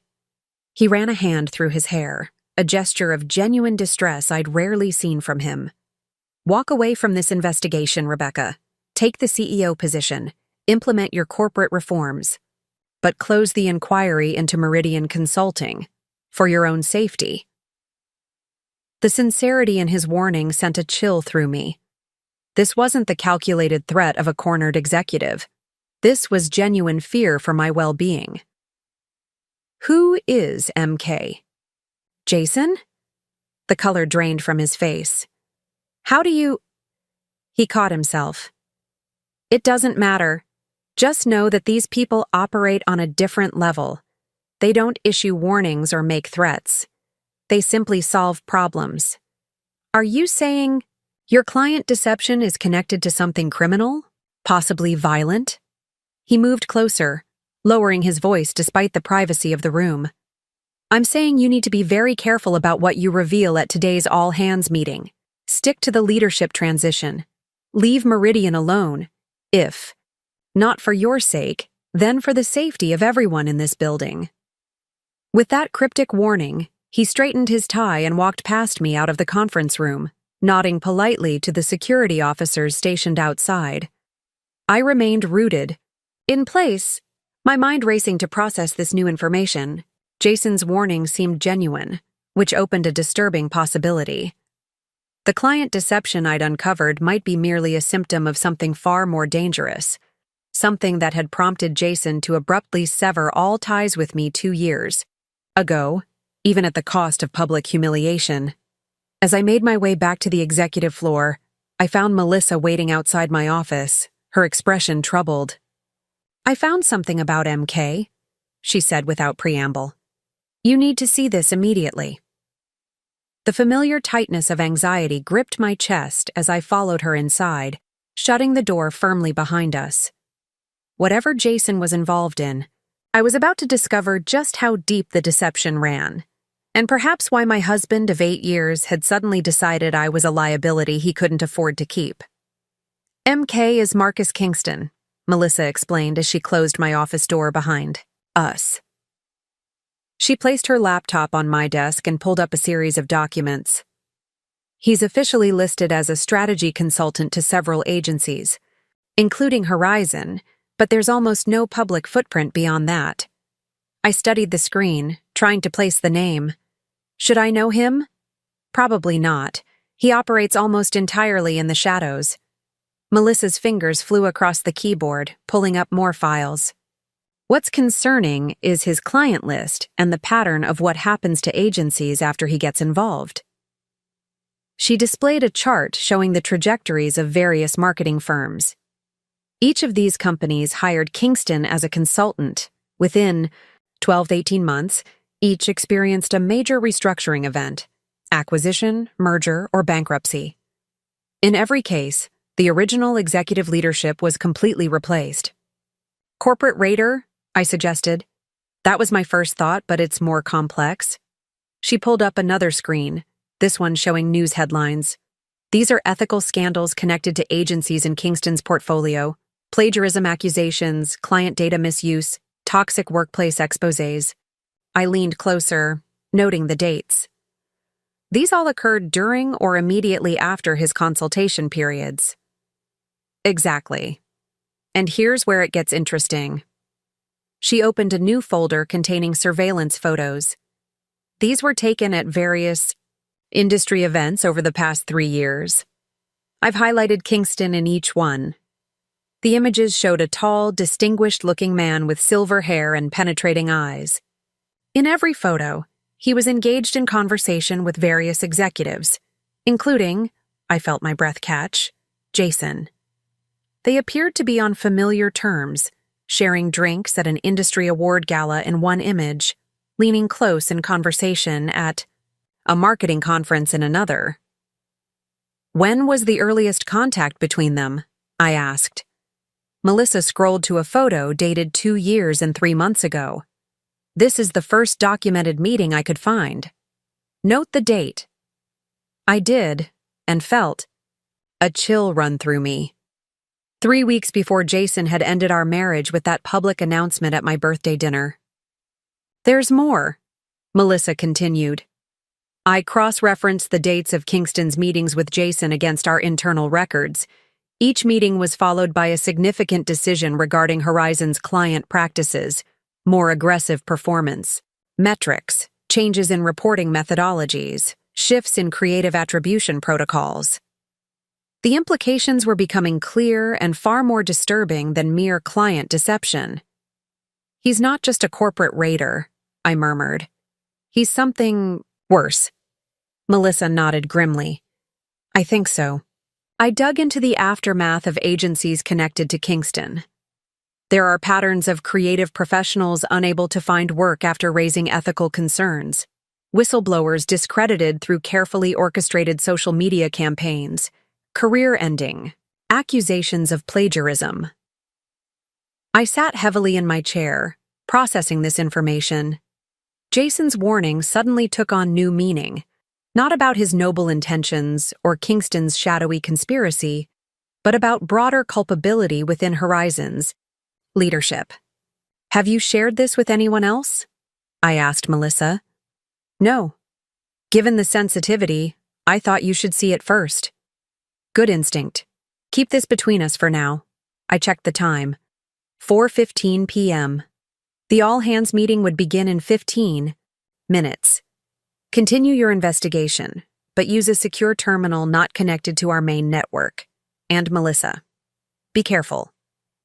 He ran a hand through his hair, a gesture of genuine distress I'd rarely seen from him. Walk away from this investigation, Rebecca. Take the CEO position. Implement your corporate reforms. But close the inquiry into Meridian Consulting, for your own safety. The sincerity in his warning sent a chill through me. This wasn't the calculated threat of a cornered executive. This was genuine fear for my well-being. Who is MK? Jason? The color drained from his face. How do you... He caught himself. It doesn't matter. Just know that these people operate on a different level. They don't issue warnings or make threats. They simply solve problems. Are you saying your client deception is connected to something criminal? Possibly violent? He moved closer, lowering his voice despite the privacy of the room. I'm saying you need to be very careful about what you reveal at today's all-hands meeting. Stick to the leadership transition. Leave Meridian alone, if, not for your sake, then for the safety of everyone in this building. With that cryptic warning, He straightened his tie and walked past me out of the conference room, nodding politely to the security officers stationed outside. I remained rooted, in place, my mind racing to process this new information. Jason's warning seemed genuine, which opened a disturbing possibility. The client deception I'd uncovered might be merely a symptom of something far more dangerous, something that had prompted Jason to abruptly sever all ties with me 2 years ago, even at the cost of public humiliation. As I made my way back to the executive floor, I found Melissa waiting outside my office, her expression troubled. "I found something about MK," she said without preamble. "You need to see this immediately." The familiar tightness of anxiety gripped my chest as I followed her inside, shutting the door firmly behind us. Whatever Jason was involved in, I was about to discover just how deep the deception ran, and perhaps why my husband of 8 years had suddenly decided I was a liability he couldn't afford to keep. "MK is Marcus Kingston," Melissa explained as she closed my office door behind us. She placed her laptop on my desk and pulled up a series of documents. "He's officially listed as a strategy consultant to several agencies, including Horizon, but there's almost no public footprint beyond that." I studied the screen, trying to place the name. Should I know him? Probably not. He operates almost entirely in the shadows. Melissa's fingers flew across the keyboard, pulling up more files. What's concerning is his client list and the pattern of what happens to agencies after he gets involved. She displayed a chart showing the trajectories of various marketing firms. Each of these companies hired Kingston as a consultant. Within 12 to 18 months, each experienced a major restructuring event: acquisition, merger, or bankruptcy. In every case, the original executive leadership was completely replaced. "Corporate raider?" I suggested. "That was my first thought, but it's more complex." She pulled up another screen, this one showing news headlines. "These are ethical scandals connected to agencies in Kingston's portfolio, plagiarism accusations, client data misuse, toxic workplace exposés." I leaned closer, noting the dates. These all occurred during or immediately after his consultation periods. Exactly. And here's where it gets interesting. She opened a new folder containing surveillance photos. These were taken at various industry events over the past 3 years. I've highlighted Kingston in each one. The images showed a tall, distinguished-looking man with silver hair and penetrating eyes. In every photo, he was engaged in conversation with various executives, including, I felt my breath catch, Jason. They appeared to be on familiar terms, sharing drinks at an industry award gala in one image, leaning close in conversation at a marketing conference in another. "When was the earliest contact between them?" I asked. Melissa scrolled to a photo dated 2 years and 3 months ago. "This is the first documented meeting I could find. Note the date." I did, and felt a chill run through me. 3 weeks before Jason had ended our marriage with that public announcement at my birthday dinner. "There's more," Melissa continued. I cross-referenced the dates of Kingston's meetings with Jason against our internal records. Each meeting was followed by a significant decision regarding Horizon's client practices, more aggressive performance, metrics, changes in reporting methodologies, shifts in creative attribution protocols. The implications were becoming clear and far more disturbing than mere client deception. "He's not just a corporate raider," I murmured. "He's something worse." Melissa nodded grimly. "I think so." I dug into the aftermath of agencies connected to Kingston. There are patterns of creative professionals unable to find work after raising ethical concerns, whistleblowers discredited through carefully orchestrated social media campaigns, career-ending, accusations of plagiarism. I sat heavily in my chair, processing this information. Jason's warning suddenly took on new meaning, not about his noble intentions or Kingston's shadowy conspiracy, but about broader culpability within Horizon's leadership. "Have you shared this with anyone else?" I asked Melissa. "No," Given the sensitivity, I thought you should see it first. Good instinct. Keep this between us for now. I checked the time. 4:15 p.m. The all-hands meeting would begin in 15 minutes. Continue your investigation, but use a secure terminal not connected to our main network. And Melissa. Be careful.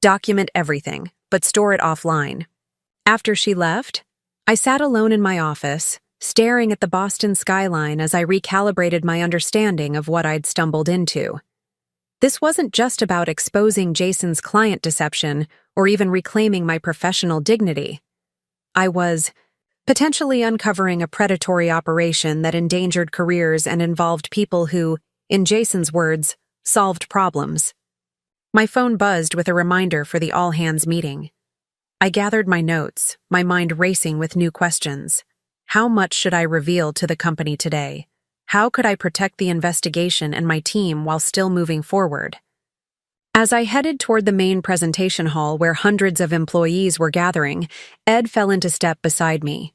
Document everything, but store it offline. After she left, I sat alone in my office, staring at the Boston skyline as I recalibrated my understanding of what I'd stumbled into. This wasn't just about exposing Jason's client deception or even reclaiming my professional dignity. I was potentially uncovering a predatory operation that endangered careers and involved people who, in Jason's words, solved problems. My phone buzzed with a reminder for the all-hands meeting. I gathered my notes, my mind racing with new questions. How much should I reveal to the company today? How could I protect the investigation and my team while still moving forward? As I headed toward the main presentation hall where hundreds of employees were gathering, Ed fell into step beside me.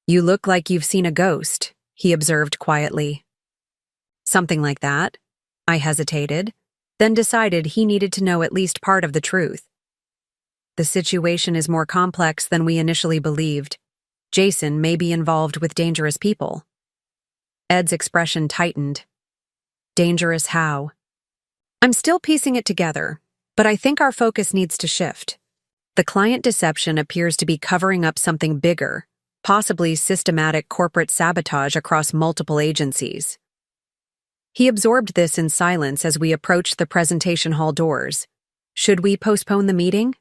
"You look like you've seen a ghost," he observed quietly. "Something like that." I hesitated, then decided he needed to know at least part of the truth. "The situation is more complex than we initially believed. Jason may be involved with dangerous people." Ed's expression tightened. "Dangerous how?" "I'm still piecing it together, but I think our focus needs to shift. The client deception appears to be covering up something bigger, possibly systematic corporate sabotage across multiple agencies." He absorbed this in silence as we approached the presentation hall doors. "Should we postpone the meeting?"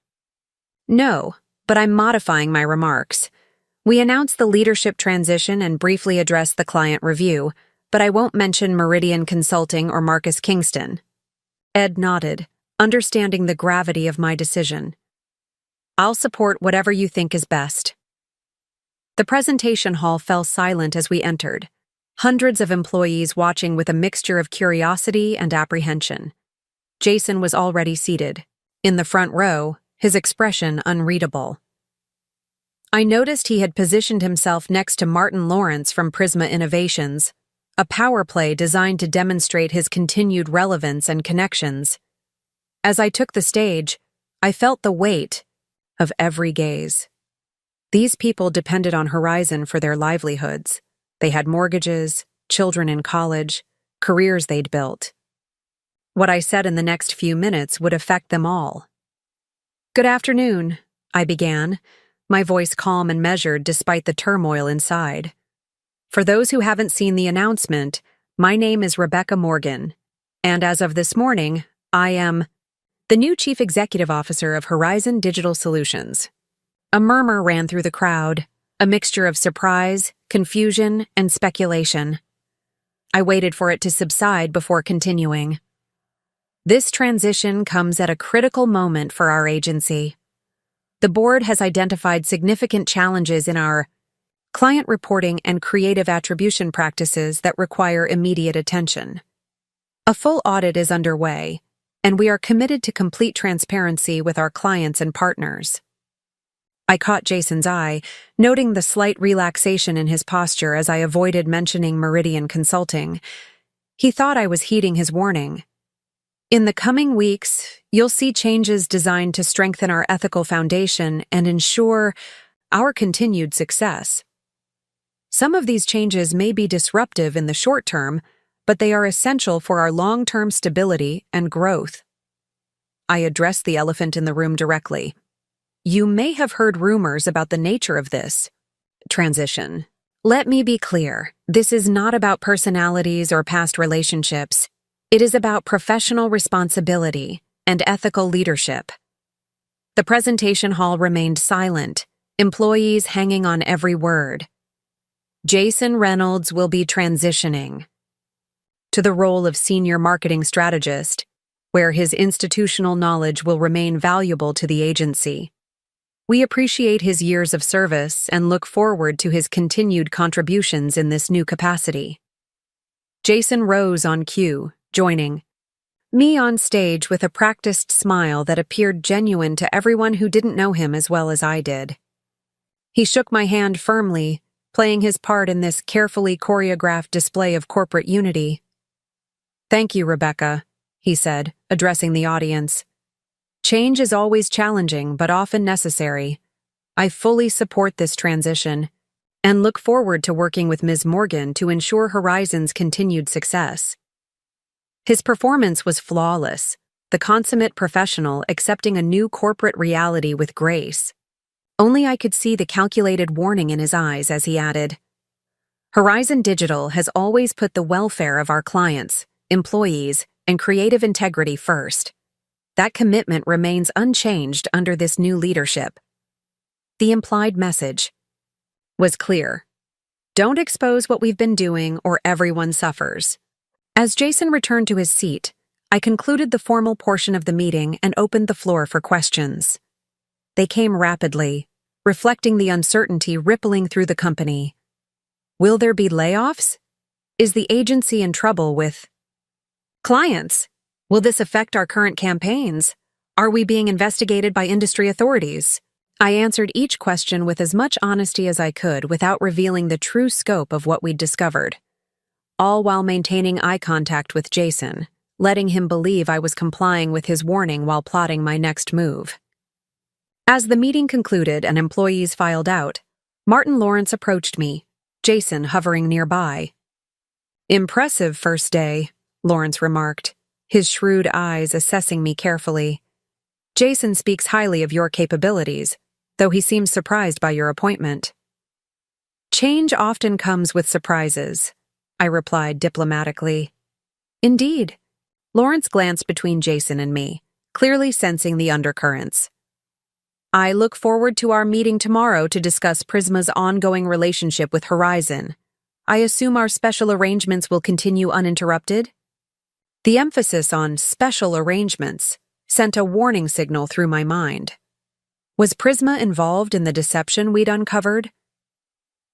"No, but I'm modifying my remarks. We announced the leadership transition and briefly addressed the client review, but I won't mention Meridian Consulting or Marcus Kingston." Ed nodded, understanding the gravity of my decision. "I'll support whatever you think is best." The presentation hall fell silent as we entered, hundreds of employees watching with a mixture of curiosity and apprehension. Jason was already seated, in the front row, his expression unreadable. I noticed he had positioned himself next to Martin Lawrence from Prisma Innovations, a power play designed to demonstrate his continued relevance and connections. As I took the stage, I felt the weight of every gaze. These people depended on Horizon for their livelihoods. They had mortgages, children in college, careers they'd built. What I said in the next few minutes would affect them all. "Good afternoon," I began, my voice calm and measured despite the turmoil inside. "For those who haven't seen the announcement, my name is Rebecca Morgan, and as of this morning, I am the new Chief Executive Officer of Horizon Digital Solutions." A murmur ran through the crowd, a mixture of surprise, confusion, and speculation. I waited for it to subside before continuing. "This transition comes at a critical moment for our agency. The board has identified significant challenges in our client reporting and creative attribution practices that require immediate attention. A full audit is underway, and we are committed to complete transparency with our clients and partners." I caught Jason's eye, noting the slight relaxation in his posture as I avoided mentioning Meridian Consulting. He thought I was heeding his warning. "In the coming weeks, you'll see changes designed to strengthen our ethical foundation and ensure our continued success. Some of these changes may be disruptive in the short term, but they are essential for our long-term stability and growth." I addressed the elephant in the room directly. "You may have heard rumors about the nature of this transition. Let me be clear, this is not about personalities or past relationships. It is about professional responsibility and ethical leadership." The presentation hall remained silent, employees hanging on every word. "Jason Reynolds will be transitioning to the role of senior marketing strategist, where his institutional knowledge will remain valuable to the agency. We appreciate his years of service and look forward to his continued contributions in this new capacity." Jason rose on cue, joining me on stage with a practiced smile that appeared genuine to everyone who didn't know him as well as I did. He shook my hand firmly, playing his part in this carefully choreographed display of corporate unity. "Thank you, Rebecca," he said, addressing the audience. "Change is always challenging, but often necessary. I fully support this transition and look forward to working with Ms. Morgan to ensure Horizon's continued success." His performance was flawless, the consummate professional accepting a new corporate reality with grace. Only I could see the calculated warning in his eyes as he added, "Horizon Digital has always put the welfare of our clients, employees, and creative integrity first. That commitment remains unchanged under this new leadership." The implied message was clear. Don't expose what we've been doing or everyone suffers. As Jason returned to his seat, I concluded the formal portion of the meeting and opened the floor for questions. They came rapidly, reflecting the uncertainty rippling through the company. Will there be layoffs? Is the agency in trouble with clients? Will this affect our current campaigns? Are we being investigated by industry authorities? I answered each question with as much honesty as I could without revealing the true scope of what we'd discovered, all while maintaining eye contact with Jason, letting him believe I was complying with his warning while plotting my next move. As the meeting concluded and employees filed out, Martin Lawrence approached me, Jason hovering nearby. "Impressive first day," Lawrence remarked, his shrewd eyes assessing me carefully. "Jason speaks highly of your capabilities, though he seems surprised by your appointment." "Change often comes with surprises," I replied diplomatically. "Indeed." Lawrence glanced between Jason and me, clearly sensing the undercurrents. "I look forward to our meeting tomorrow to discuss Prisma's ongoing relationship with Horizon. I assume our special arrangements will continue uninterrupted?" The emphasis on special arrangements sent a warning signal through my mind. Was Prisma involved in the deception we'd uncovered?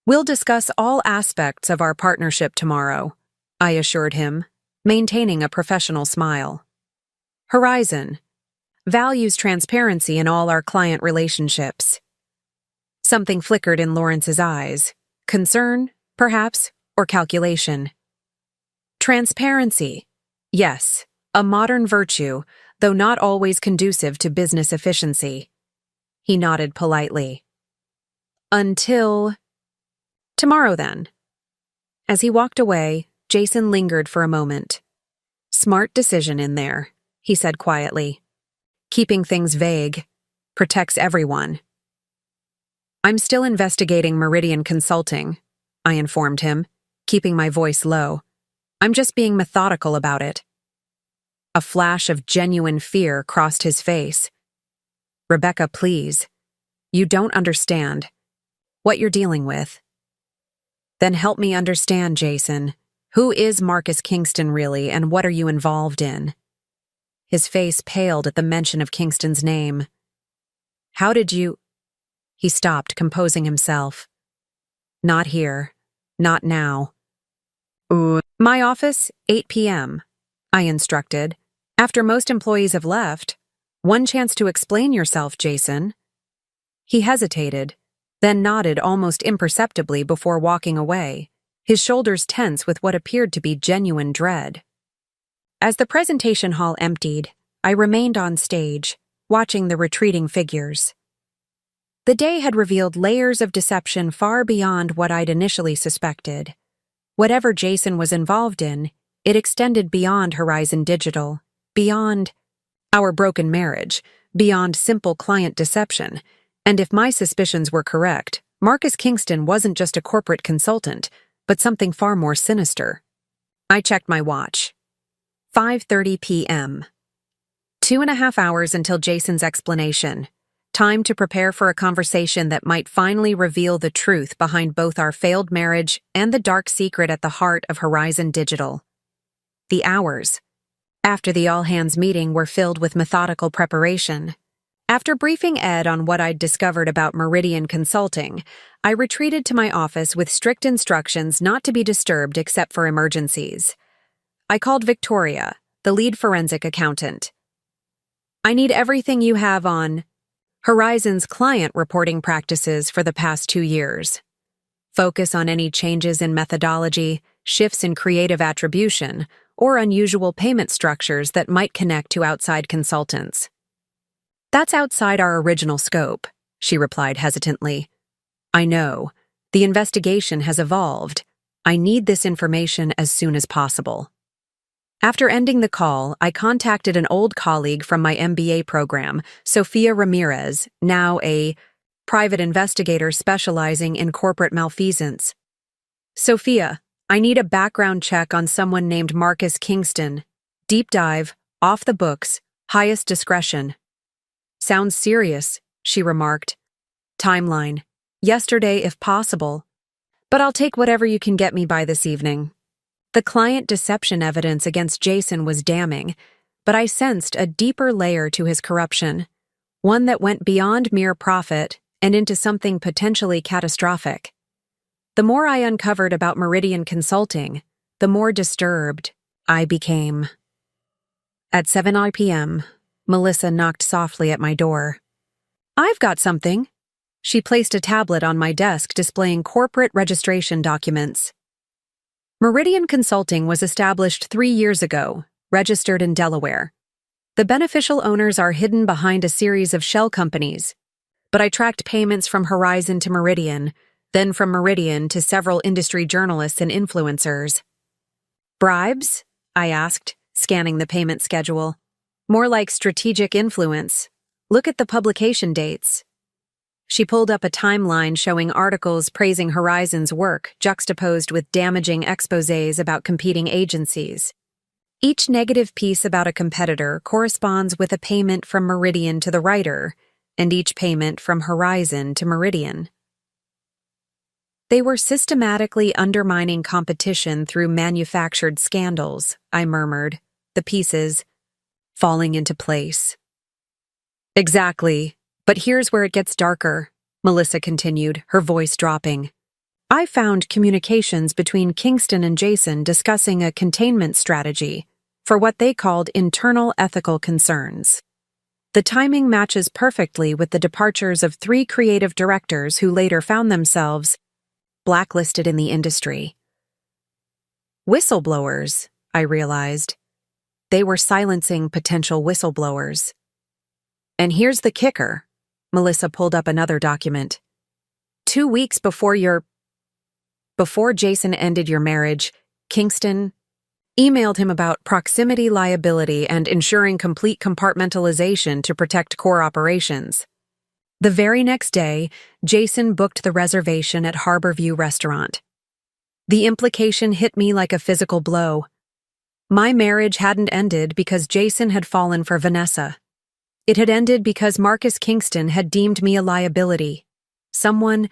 "We'll discuss all aspects of our partnership tomorrow," I assured him, maintaining a professional smile. "Horizon values transparency in all our client relationships." Something flickered in Lawrence's eyes. Concern, perhaps, or calculation. "Transparency. Yes, a modern virtue, though not always conducive to business efficiency." He nodded politely. "Until tomorrow, then." As he walked away, Jason lingered for a moment. "Smart decision in there," he said quietly. "Keeping things vague protects everyone." "I'm still investigating Meridian Consulting," I informed him, keeping my voice low. "I'm just being methodical about it." A flash of genuine fear crossed his face. "Rebecca, please. You don't understand what you're dealing with." "Then help me understand, Jason. Who is Marcus Kingston really, and what are you involved in?" His face paled at the mention of Kingston's name. "How did you—" He stopped, composing himself. "Not here. Not now." "My office, 8 p.m., I instructed. "After most employees have left. One chance to explain yourself, Jason." He hesitated, then nodded almost imperceptibly before walking away, his shoulders tense with what appeared to be genuine dread. As the presentation hall emptied, I remained on stage, watching the retreating figures. The day had revealed layers of deception far beyond what I'd initially suspected. Whatever Jason was involved in, it extended beyond Horizon Digital, beyond our broken marriage, beyond simple client deception, and if my suspicions were correct, Marcus Kingston wasn't just a corporate consultant, but something far more sinister. I checked my watch. 5:30 p.m. 2.5 hours until Jason's explanation. Time to prepare for a conversation that might finally reveal the truth behind both our failed marriage and the dark secret at the heart of Horizon Digital. The hours after the all-hands meeting were filled with methodical preparation. After briefing Ed on what I'd discovered about Meridian Consulting, I retreated to my office with strict instructions not to be disturbed except for emergencies. I called Victoria, the lead forensic accountant. "I need everything you have on Horizon's client reporting practices for the past 2 years." Focus on any changes in methodology, shifts in creative attribution, or unusual payment structures that might connect to outside consultants. That's outside our original scope, she replied hesitantly. I know. The investigation has evolved. I need this information as soon as possible. After ending the call, I contacted an old colleague from my MBA program, Sophia Ramirez, now a private investigator specializing in corporate malfeasance. Sophia, I need a background check on someone named Marcus Kingston. Deep dive, off the books, highest discretion. Sounds serious, she remarked. Timeline. Yesterday if possible. But I'll take whatever you can get me by this evening. The client deception evidence against Jason was damning, but I sensed a deeper layer to his corruption, one that went beyond mere profit and into something potentially catastrophic. The more I uncovered about Meridian Consulting, the more disturbed I became. At 7 p.m., Melissa knocked softly at my door. I've got something. She placed a tablet on my desk displaying corporate registration documents. Meridian Consulting was established 3 years ago, registered in Delaware. The beneficial owners are hidden behind a series of shell companies, but I tracked payments from Horizon to Meridian, then from Meridian to several industry journalists and influencers. Bribes? I asked, scanning the payment schedule. More like strategic influence. Look at the publication dates. She pulled up a timeline showing articles praising Horizon's work juxtaposed with damaging exposés about competing agencies. Each negative piece about a competitor corresponds with a payment from Meridian to the writer, and each payment from Horizon to Meridian. They were systematically undermining competition through manufactured scandals, I murmured, the pieces falling into place. Exactly. But here's where it gets darker, Melissa continued, her voice dropping. I found communications between Kingston and Jason discussing a containment strategy for what they called internal ethical concerns. The timing matches perfectly with the departures of 3 creative directors who later found themselves blacklisted in the industry. Whistleblowers, I realized. They were silencing potential whistleblowers. And here's the kicker. Melissa pulled up another document. 2 weeks before Jason ended your marriage, Kingston emailed him about proximity liability and ensuring complete compartmentalization to protect core operations. The very next day, Jason booked the reservation at Harborview Restaurant. The implication hit me like a physical blow. My marriage hadn't ended because Jason had fallen for Vanessa. It had ended because Marcus Kingston had deemed me a liability, someone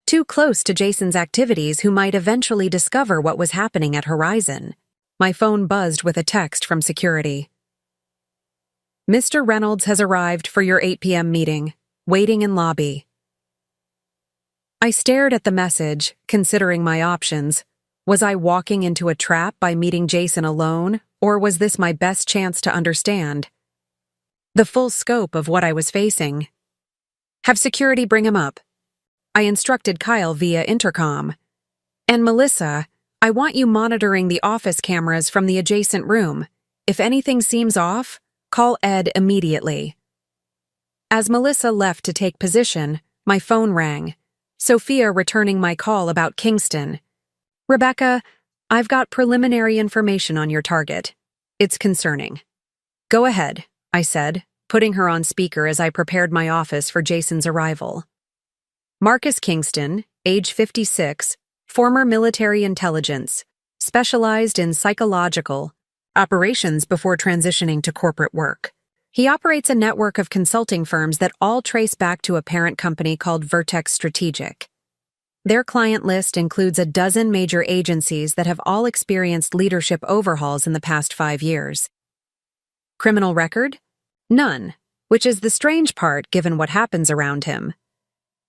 too close to Jason's activities who might eventually discover what was happening at Horizon. My phone buzzed with a text from security. Mr. Reynolds has arrived for your 8 p.m. meeting, waiting in lobby. I stared at the message, considering my options. Was I walking into a trap by meeting Jason alone, or was this my best chance to understand the full scope of what I was facing? Have security bring him up. I instructed Kyle via intercom. And Melissa, I want you monitoring the office cameras from the adjacent room. If anything seems off, call Ed immediately. As Melissa left to take position, my phone rang. Sophia returning my call about Kingston. Rebecca, I've got preliminary information on your target. It's concerning. Go ahead, I said, putting her on speaker as I prepared my office for Jason's arrival. Marcus Kingston, age 56, former military intelligence, specialized in psychological operations before transitioning to corporate work. He operates a network of consulting firms that all trace back to a parent company called Vertex Strategic. Their client list includes a dozen major agencies that have all experienced leadership overhauls in the past 5 years. Criminal record? None, which is the strange part given what happens around him.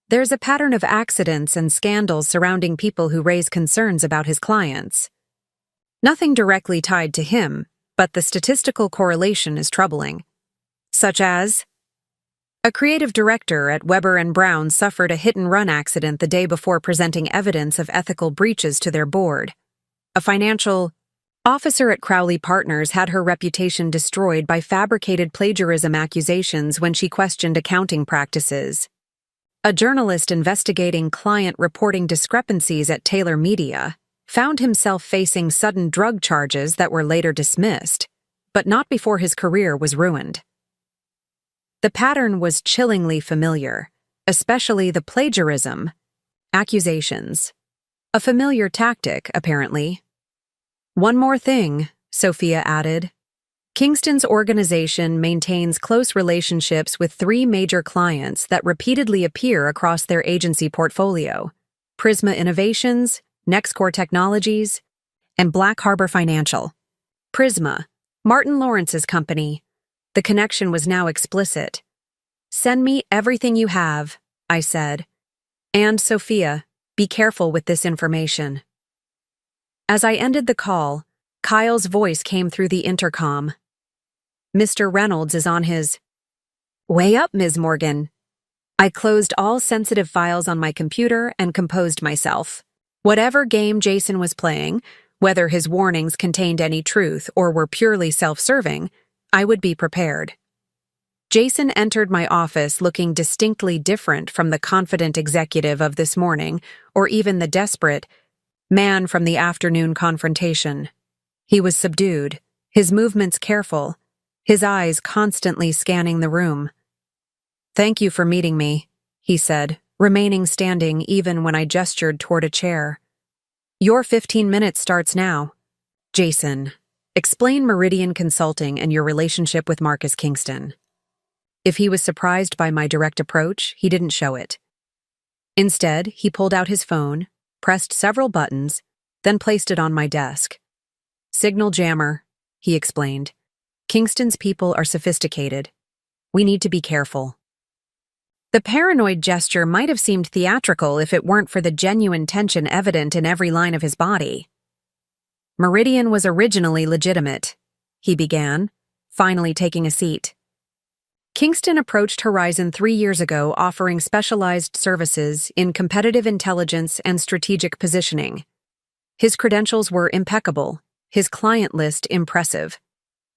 There's a pattern of accidents and scandals surrounding people who raise concerns about his clients. Nothing directly tied to him, but the statistical correlation is troubling. Such as? A creative director at Weber and Brown suffered a hit-and-run accident the day before presenting evidence of ethical breaches to their board. A financial officer at Crowley Partners had her reputation destroyed by fabricated plagiarism accusations when she questioned accounting practices. A journalist investigating client reporting discrepancies at Taylor Media found himself facing sudden drug charges that were later dismissed, but not before his career was ruined. The pattern was chillingly familiar, especially the plagiarism accusations. A familiar tactic, apparently. One more thing, Sophia added. Kingston's organization maintains close relationships with 3 major clients that repeatedly appear across their agency portfolio: Prisma Innovations, NextCore Technologies, and Black Harbor Financial. Prisma, Martin Lawrence's company. The connection was now explicit. "Send me everything you have," I said. "And, Sophia, be careful with this information." As I ended the call, Kyle's voice came through the intercom. "Mr. Reynolds is on his way up, Ms. Morgan." I closed all sensitive files on my computer and composed myself. Whatever game Jason was playing, whether his warnings contained any truth or were purely self-serving, I would be prepared. Jason entered my office looking distinctly different from the confident executive of this morning, or even the desperate man from the afternoon confrontation. He was subdued, his movements careful, his eyes constantly scanning the room. "Thank you for meeting me," he said, remaining standing even when I gestured toward a chair. "Your 15 minutes starts now." "Jason, explain Meridian Consulting and your relationship with Marcus Kingston." If he was surprised by my direct approach, he didn't show it. Instead, he pulled out his phone, pressed several buttons, then placed it on my desk. "Signal jammer," he explained. "Kingston's people are sophisticated. We need to be careful." The paranoid gesture might have seemed theatrical if it weren't for the genuine tension evident in every line of his body. "Meridian was originally legitimate," he began, finally taking a seat. "Kingston approached Horizon 3 years ago offering specialized services in competitive intelligence and strategic positioning. His credentials were impeccable, his client list impressive.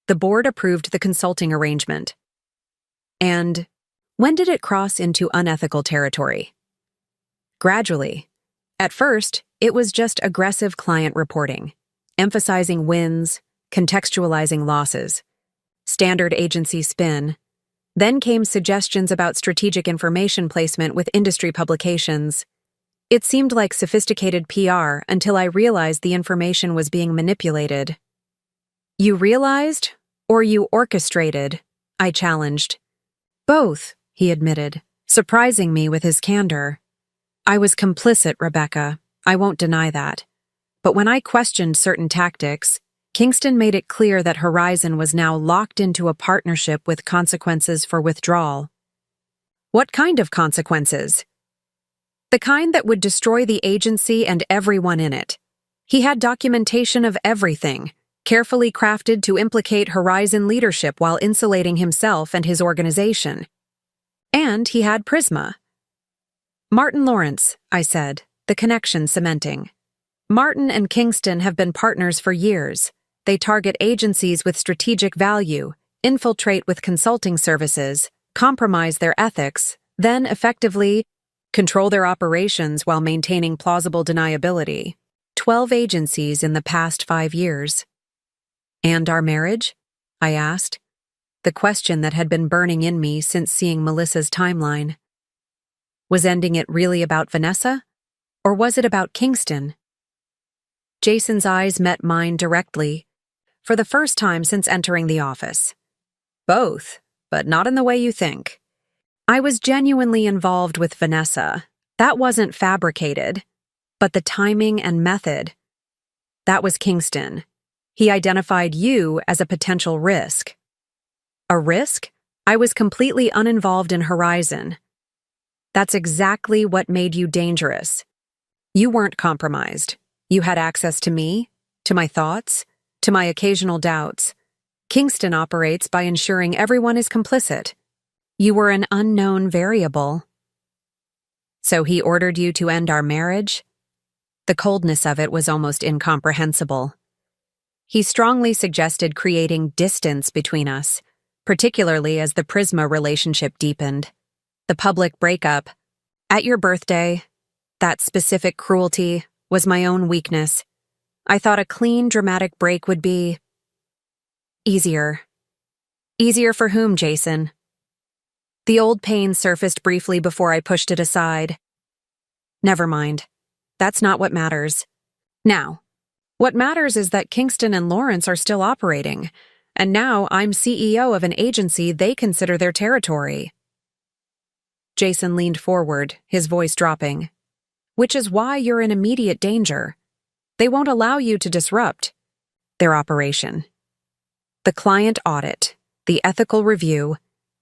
The board approved the consulting arrangement. And when did it cross into unethical territory? Gradually. At first, it was just aggressive client reporting, emphasizing wins, contextualizing losses. Standard agency spin. Then came suggestions about strategic information placement with industry publications. It seemed like sophisticated PR until I realized the information was being manipulated. "You realized, or you orchestrated?" I challenged. "Both," he admitted, surprising me with his candor. "I was complicit, Rebecca. I won't deny that. But when I questioned certain tactics, Kingston made it clear that Horizon was now locked into a partnership with consequences for withdrawal." "What kind of consequences?" "The kind that would destroy the agency and everyone in it. He had documentation of everything, carefully crafted to implicate Horizon leadership while insulating himself and his organization. And he had Prisma." "Martin Lawrence," I said, the connection cementing. "Martin and Kingston have been partners for years. They target agencies with strategic value, infiltrate with consulting services, compromise their ethics, then effectively control their operations while maintaining plausible deniability. 12 agencies in the past 5 years. "And our marriage?" I asked, the question that had been burning in me since seeing Melissa's timeline. Was ending it really about Vanessa? Or was it about Kingston? Jason's eyes met mine directly, for the first time since entering the office. "Both, but not in the way you think. I was genuinely involved with Vanessa. That wasn't fabricated. But the timing and method, that was Kingston. He identified you as a potential risk." "A risk? I was completely uninvolved in Horizon." "That's exactly what made you dangerous. You weren't compromised. You had access to me, to my thoughts, to my occasional doubts. Kingston operates by ensuring everyone is complicit. You were an unknown variable. So he ordered you to end our marriage? The coldness of it was almost incomprehensible. He strongly suggested creating distance between us, particularly as the Prisma relationship deepened. The public breakup, at your birthday, that specific cruelty, was my own weakness. I thought a clean, dramatic break would be easier. Easier for whom, Jason? The old pain surfaced briefly before I pushed it aside. Never mind. That's not what matters. Now, what matters is that Kingston and Lawrence are still operating, and now I'm CEO of an agency they consider their territory. Jason leaned forward, his voice dropping. Which is why you're in immediate danger. They won't allow you to disrupt their operation. The client audit, the ethical review,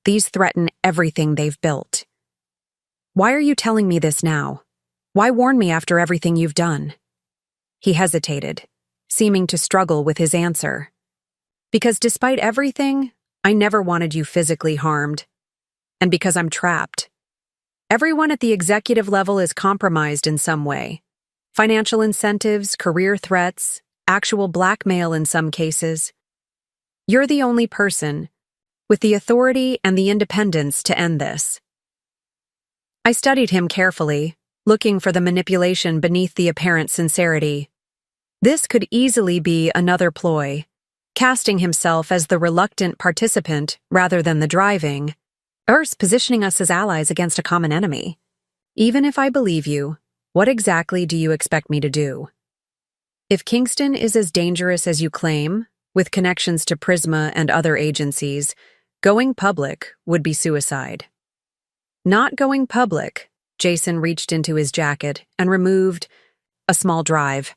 these threaten everything they've built. Why are you telling me this now? Why warn me after everything you've done? He hesitated, seeming to struggle with his answer. Because despite everything, I never wanted you physically harmed. And because I'm trapped. Everyone at the executive level is compromised in some way. Financial incentives, career threats, actual blackmail in some cases. You're the only person with the authority and the independence to end this. I studied him carefully, looking for the manipulation beneath the apparent sincerity. This could easily be another ploy, casting himself as the reluctant participant rather than the driving, or positioning us as allies against a common enemy. Even if I believe you, what exactly do you expect me to do? If Kingston is as dangerous as you claim, with connections to Prisma and other agencies, going public would be suicide. Not going public, Jason reached into his jacket and removed a small drive.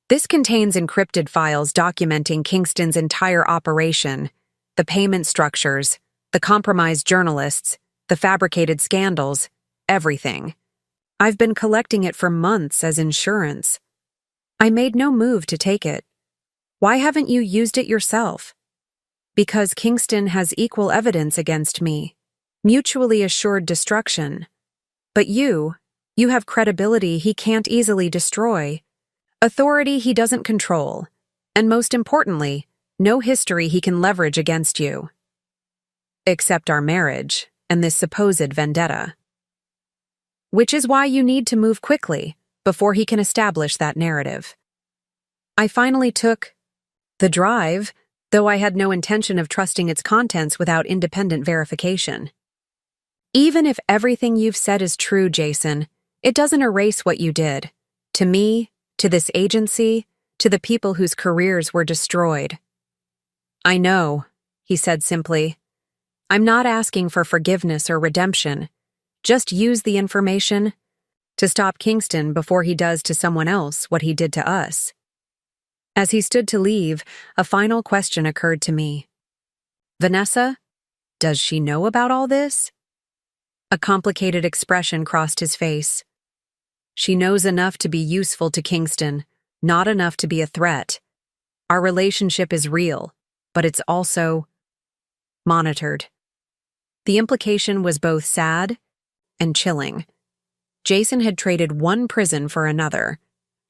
This contains encrypted files documenting Kingston's entire operation, the payment structures, the compromised journalists, the fabricated scandals, everything. I've been collecting it for months as insurance. I made no move to take it. Why haven't you used it yourself? Because Kingston has equal evidence against me, mutually assured destruction. But you have credibility he can't easily destroy, authority he doesn't control, and most importantly, no history he can leverage against you. Except our marriage and this supposed vendetta. Which is why you need to move quickly before he can establish that narrative. I finally took the drive, though I had no intention of trusting its contents without independent verification. Even if everything you've said is true, Jason, it doesn't erase what you did. To me, to this agency, to the people whose careers were destroyed. I know, he said simply. I'm not asking for forgiveness or redemption. Just use the information to stop Kingston before he does to someone else what he did to us. As he stood to leave, a final question occurred to me. Vanessa, does she know about all this? A complicated expression crossed his face. She knows enough to be useful to Kingston, not enough to be a threat. Our relationship is real, but it's also monitored. The implication was both sad and chilling. Jason had traded one prison for another,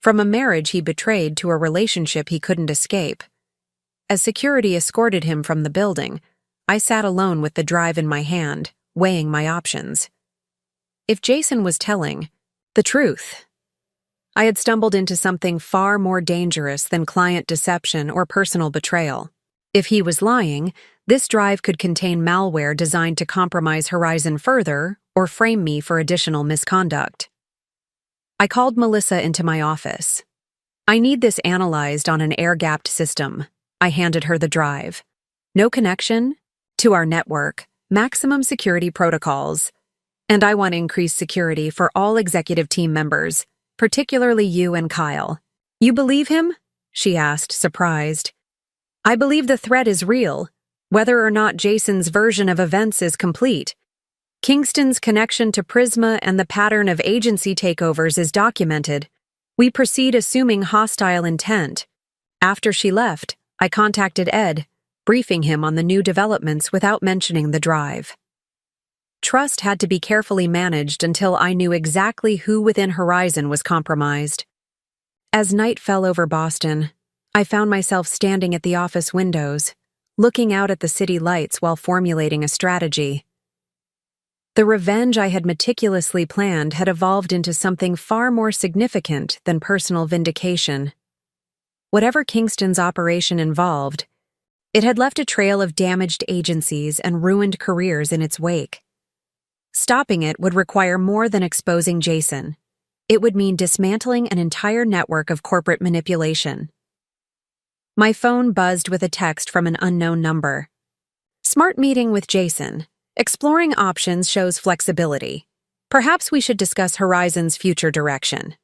from a marriage he betrayed to a relationship he couldn't escape. As security escorted him from the building, I sat alone with the drive in my hand, weighing my options. If Jason was telling the truth, I had stumbled into something far more dangerous than client deception or personal betrayal. If he was lying, this drive could contain malware designed to compromise Horizon further or frame me for additional misconduct. I called Melissa into my office. I need this analyzed on an air-gapped system. I handed her the drive. No connection to our network, maximum security protocols. And I want increased security for all executive team members, particularly you and Kyle. You believe him? She asked, surprised. I believe the threat is real, whether or not Jason's version of events is complete. Kingston's connection to Prisma and the pattern of agency takeovers is documented. We proceed assuming hostile intent. After she left, I contacted Ed, briefing him on the new developments without mentioning the drive. Trust had to be carefully managed until I knew exactly who within Horizon was compromised. As night fell over Boston, I found myself standing at the office windows, looking out at the city lights while formulating a strategy. The revenge I had meticulously planned had evolved into something far more significant than personal vindication. Whatever Kingston's operation involved, it had left a trail of damaged agencies and ruined careers in its wake. Stopping it would require more than exposing Jason. It would mean dismantling an entire network of corporate manipulation. My phone buzzed with a text from an unknown number. Smart meeting with Jason. Exploring options shows flexibility. Perhaps we should discuss Horizon's future direction.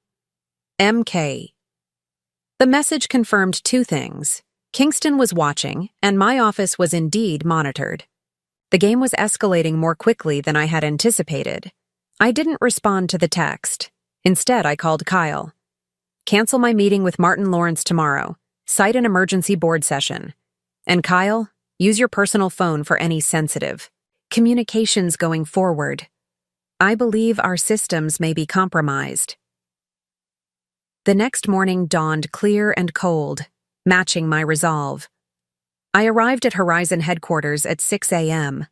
MK. The message confirmed two things. Kingston was watching, and my office was indeed monitored. The game was escalating more quickly than I had anticipated. I didn't respond to the text. Instead, I called Kyle. Cancel my meeting with Martin Lawrence tomorrow. Cite an emergency board session. And Kyle, use your personal phone for any sensitive communications going forward. I believe our systems may be compromised. The next morning dawned clear and cold, matching my resolve. I arrived at Horizon headquarters at 6 a.m.,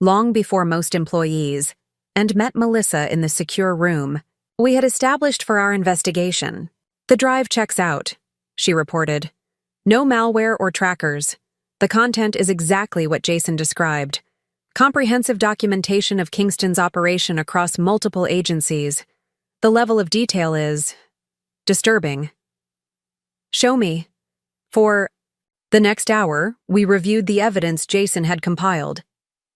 long before most employees, and met Melissa in the secure room we had established for our investigation. The drive checks out, she reported. No malware or trackers. The content is exactly what Jason described. Comprehensive documentation of Kingston's operation across multiple agencies. The level of detail is disturbing. Show me. For the next hour, we reviewed the evidence Jason had compiled.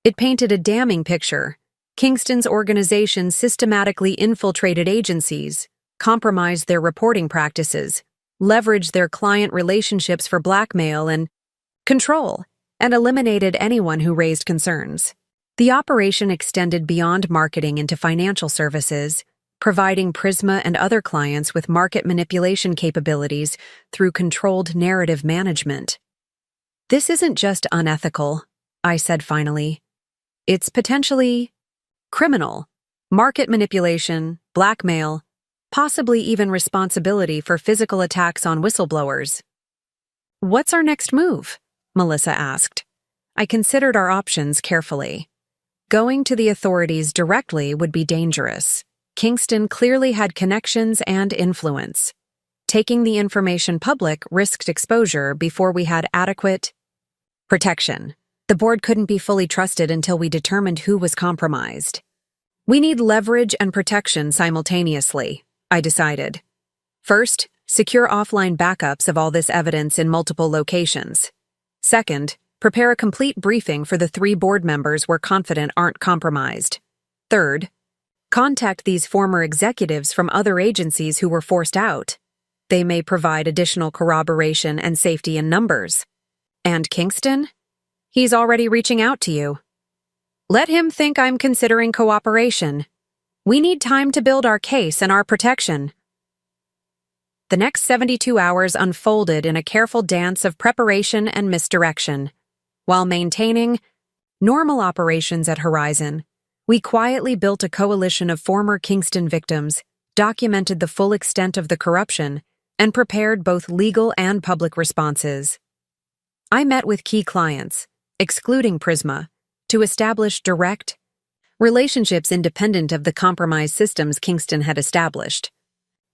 It painted a damning picture. Kingston's organization systematically infiltrated agencies, compromised their reporting practices, leveraged their client relationships for blackmail and control, and eliminated anyone who raised concerns. The operation extended beyond marketing into financial services, providing Prisma and other clients with market manipulation capabilities through controlled narrative management. This isn't just unethical, I said finally. It's potentially criminal. Market manipulation, blackmail, possibly even responsibility for physical attacks on whistleblowers. What's our next move? Melissa asked. I considered our options carefully. Going to the authorities directly would be dangerous. Kingston clearly had connections and influence. Taking the information public risked exposure before we had adequate protection. The board couldn't be fully trusted until we determined who was compromised. We need leverage and protection simultaneously, I decided. First, secure offline backups of all this evidence in multiple locations. Second, prepare a complete briefing for the 3 board members we're confident aren't compromised. Third, contact these former executives from other agencies who were forced out. They may provide additional corroboration and safety in numbers. And Kingston? He's already reaching out to you. Let him think I'm considering cooperation. We need time to build our case and our protection. The next 72 hours unfolded in a careful dance of preparation and misdirection. While maintaining normal operations at Horizon, we quietly built a coalition of former Kingston victims, documented the full extent of the corruption, and prepared both legal and public responses. I met with key clients, excluding Prisma, to establish direct relationships independent of the compromised systems Kingston had established.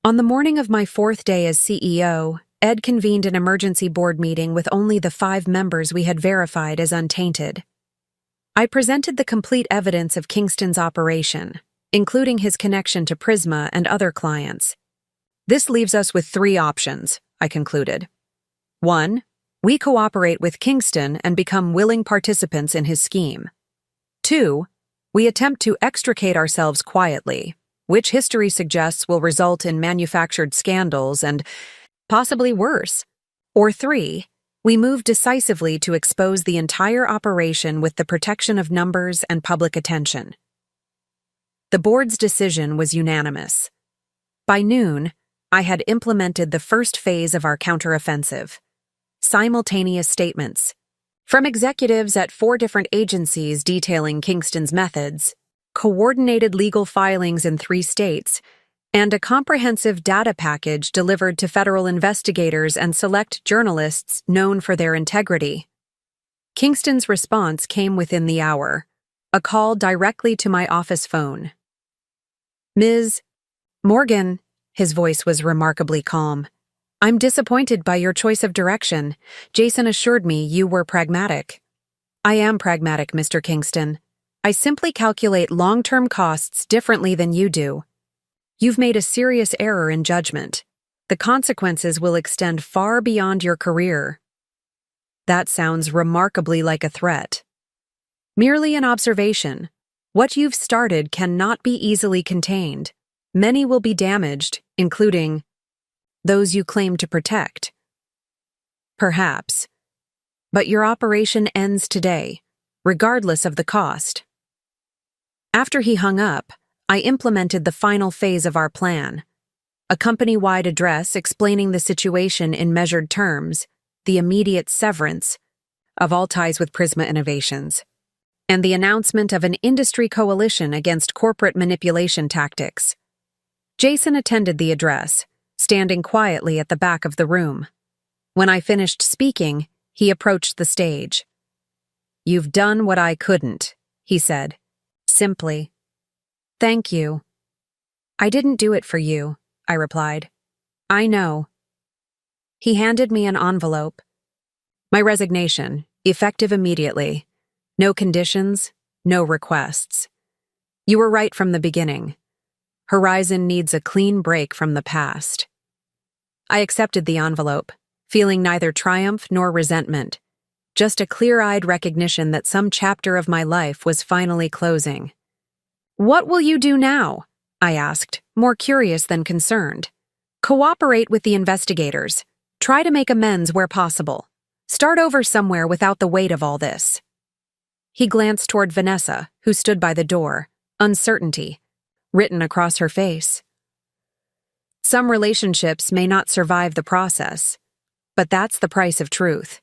On the morning of my 4th day as CEO, Ed convened an emergency board meeting with only the 5 members we had verified as untainted. I presented the complete evidence of Kingston's operation, including his connection to Prisma and other clients. This leaves us with 3 options, I concluded. 1. We cooperate with Kingston and become willing participants in his scheme. 2. We attempt to extricate ourselves quietly, which history suggests will result in manufactured scandals and possibly worse. Or 3. We move decisively to expose the entire operation with the protection of numbers and public attention. The board's decision was unanimous. By noon, I had implemented the first phase of our counteroffensive. Simultaneous statements. From executives at 4 different agencies detailing Kingston's methods, coordinated legal filings in 3 states, and a comprehensive data package delivered to federal investigators and select journalists known for their integrity. Kingston's response came within the hour, a call directly to my office phone. "Ms. Morgan," his voice was remarkably calm. "I'm disappointed by your choice of direction. Jason assured me you were pragmatic." "I am pragmatic, Mr. Kingston. I simply calculate long-term costs differently than you do. You've made a serious error in judgment. The consequences will extend far beyond your career." That sounds remarkably like a threat. "Merely an observation. What you've started cannot be easily contained. Many will be damaged, including those you claim to protect." "Perhaps. But your operation ends today, regardless of the cost." After he hung up, I implemented the final phase of our plan. A company-wide address explaining the situation in measured terms, the immediate severance of all ties with Prisma Innovations, and the announcement of an industry coalition against corporate manipulation tactics. Jason attended the address, standing quietly at the back of the room. When I finished speaking, he approached the stage. "You've done what I couldn't," he said, simply. "Thank you." "I didn't do it for you," I replied. "I know." He handed me an envelope. "My resignation, effective immediately. No conditions, no requests. You were right from the beginning. Horizon needs a clean break from the past." I accepted the envelope, feeling neither triumph nor resentment, just a clear-eyed recognition that some chapter of my life was finally closing. "What will you do now?" I asked, more curious than concerned. "Cooperate with the investigators. Try to make amends where possible. Start over somewhere without the weight of all this." He glanced toward Vanessa, who stood by the door, uncertainty written across her face. "Some relationships may not survive the process, but that's the price of truth."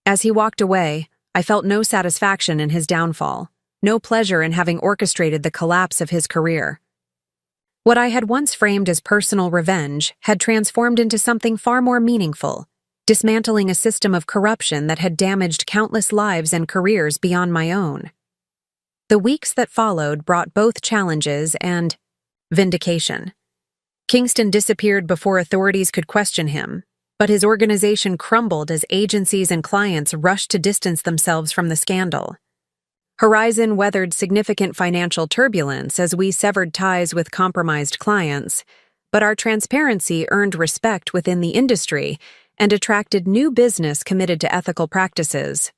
As he walked away, I felt no satisfaction in his downfall, no pleasure in having orchestrated the collapse of his career. What I had once framed as personal revenge had transformed into something far more meaningful, dismantling a system of corruption that had damaged countless lives and careers beyond my own. The weeks that followed brought both challenges and vindication. Kingston disappeared before authorities could question him, but his organization crumbled as agencies and clients rushed to distance themselves from the scandal. Horizon weathered significant financial turbulence as we severed ties with compromised clients, but our transparency earned respect within the industry and attracted new business committed to ethical practices.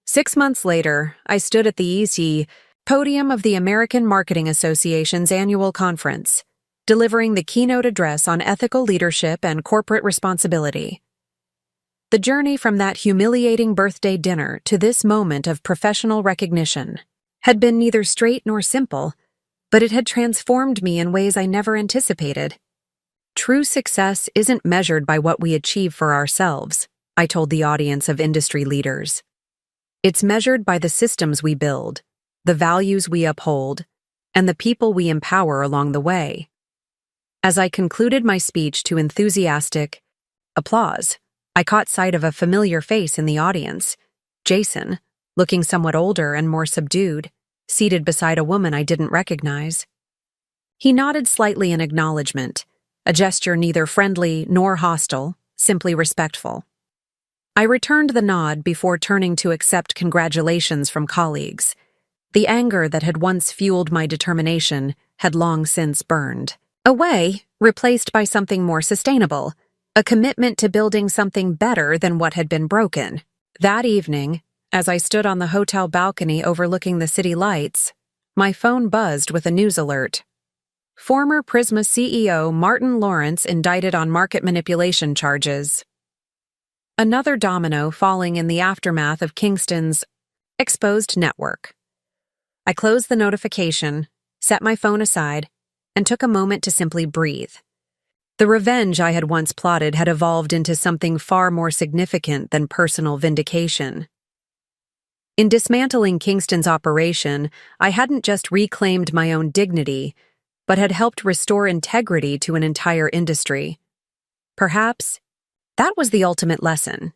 6 months later, I stood at the EC podium of the American Marketing Association's annual conference, delivering the keynote address on ethical leadership and corporate responsibility. The journey from that humiliating birthday dinner to this moment of professional recognition had been neither straight nor simple, but it had transformed me in ways I never anticipated. "True success isn't measured by what we achieve for ourselves," I told the audience of industry leaders. "It's measured by the systems we build, the values we uphold, and the people we empower along the way." As I concluded my speech to enthusiastic applause, I caught sight of a familiar face in the audience, Jason, looking somewhat older and more subdued, seated beside a woman I didn't recognize. He nodded slightly in acknowledgement, a gesture neither friendly nor hostile, simply respectful. I returned the nod before turning to accept congratulations from colleagues. The anger that had once fueled my determination had long since burned away, replaced by something more sustainable, a commitment to building something better than what had been broken. That evening, as I stood on the hotel balcony overlooking the city lights, my phone buzzed with a news alert. Former Prisma CEO Martin Lawrence indicted on market manipulation charges. Another domino falling in the aftermath of Kingston's exposed network. I closed the notification, set my phone aside, and took a moment to simply breathe. The revenge I had once plotted had evolved into something far more significant than personal vindication. In dismantling Kingston's operation, I hadn't just reclaimed my own dignity, but had helped restore integrity to an entire industry. Perhaps that was the ultimate lesson.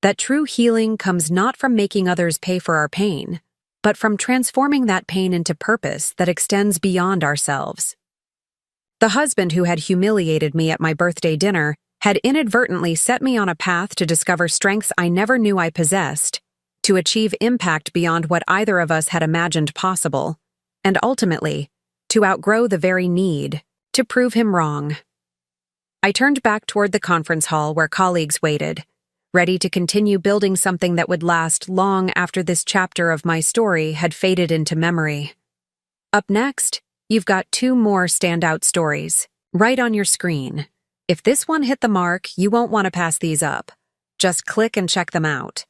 That true healing comes not from making others pay for our pain, but from transforming that pain into purpose that extends beyond ourselves. The husband who had humiliated me at my birthday dinner had inadvertently set me on a path to discover strengths I never knew I possessed, to achieve impact beyond what either of us had imagined possible, and ultimately, to outgrow the very need to prove him wrong. I turned back toward the conference hall where colleagues waited, ready to continue building something that would last long after this chapter of my story had faded into memory. Up next, you've got 2 more standout stories, right on your screen. If this one hit the mark, you won't want to pass these up. Just click and check them out.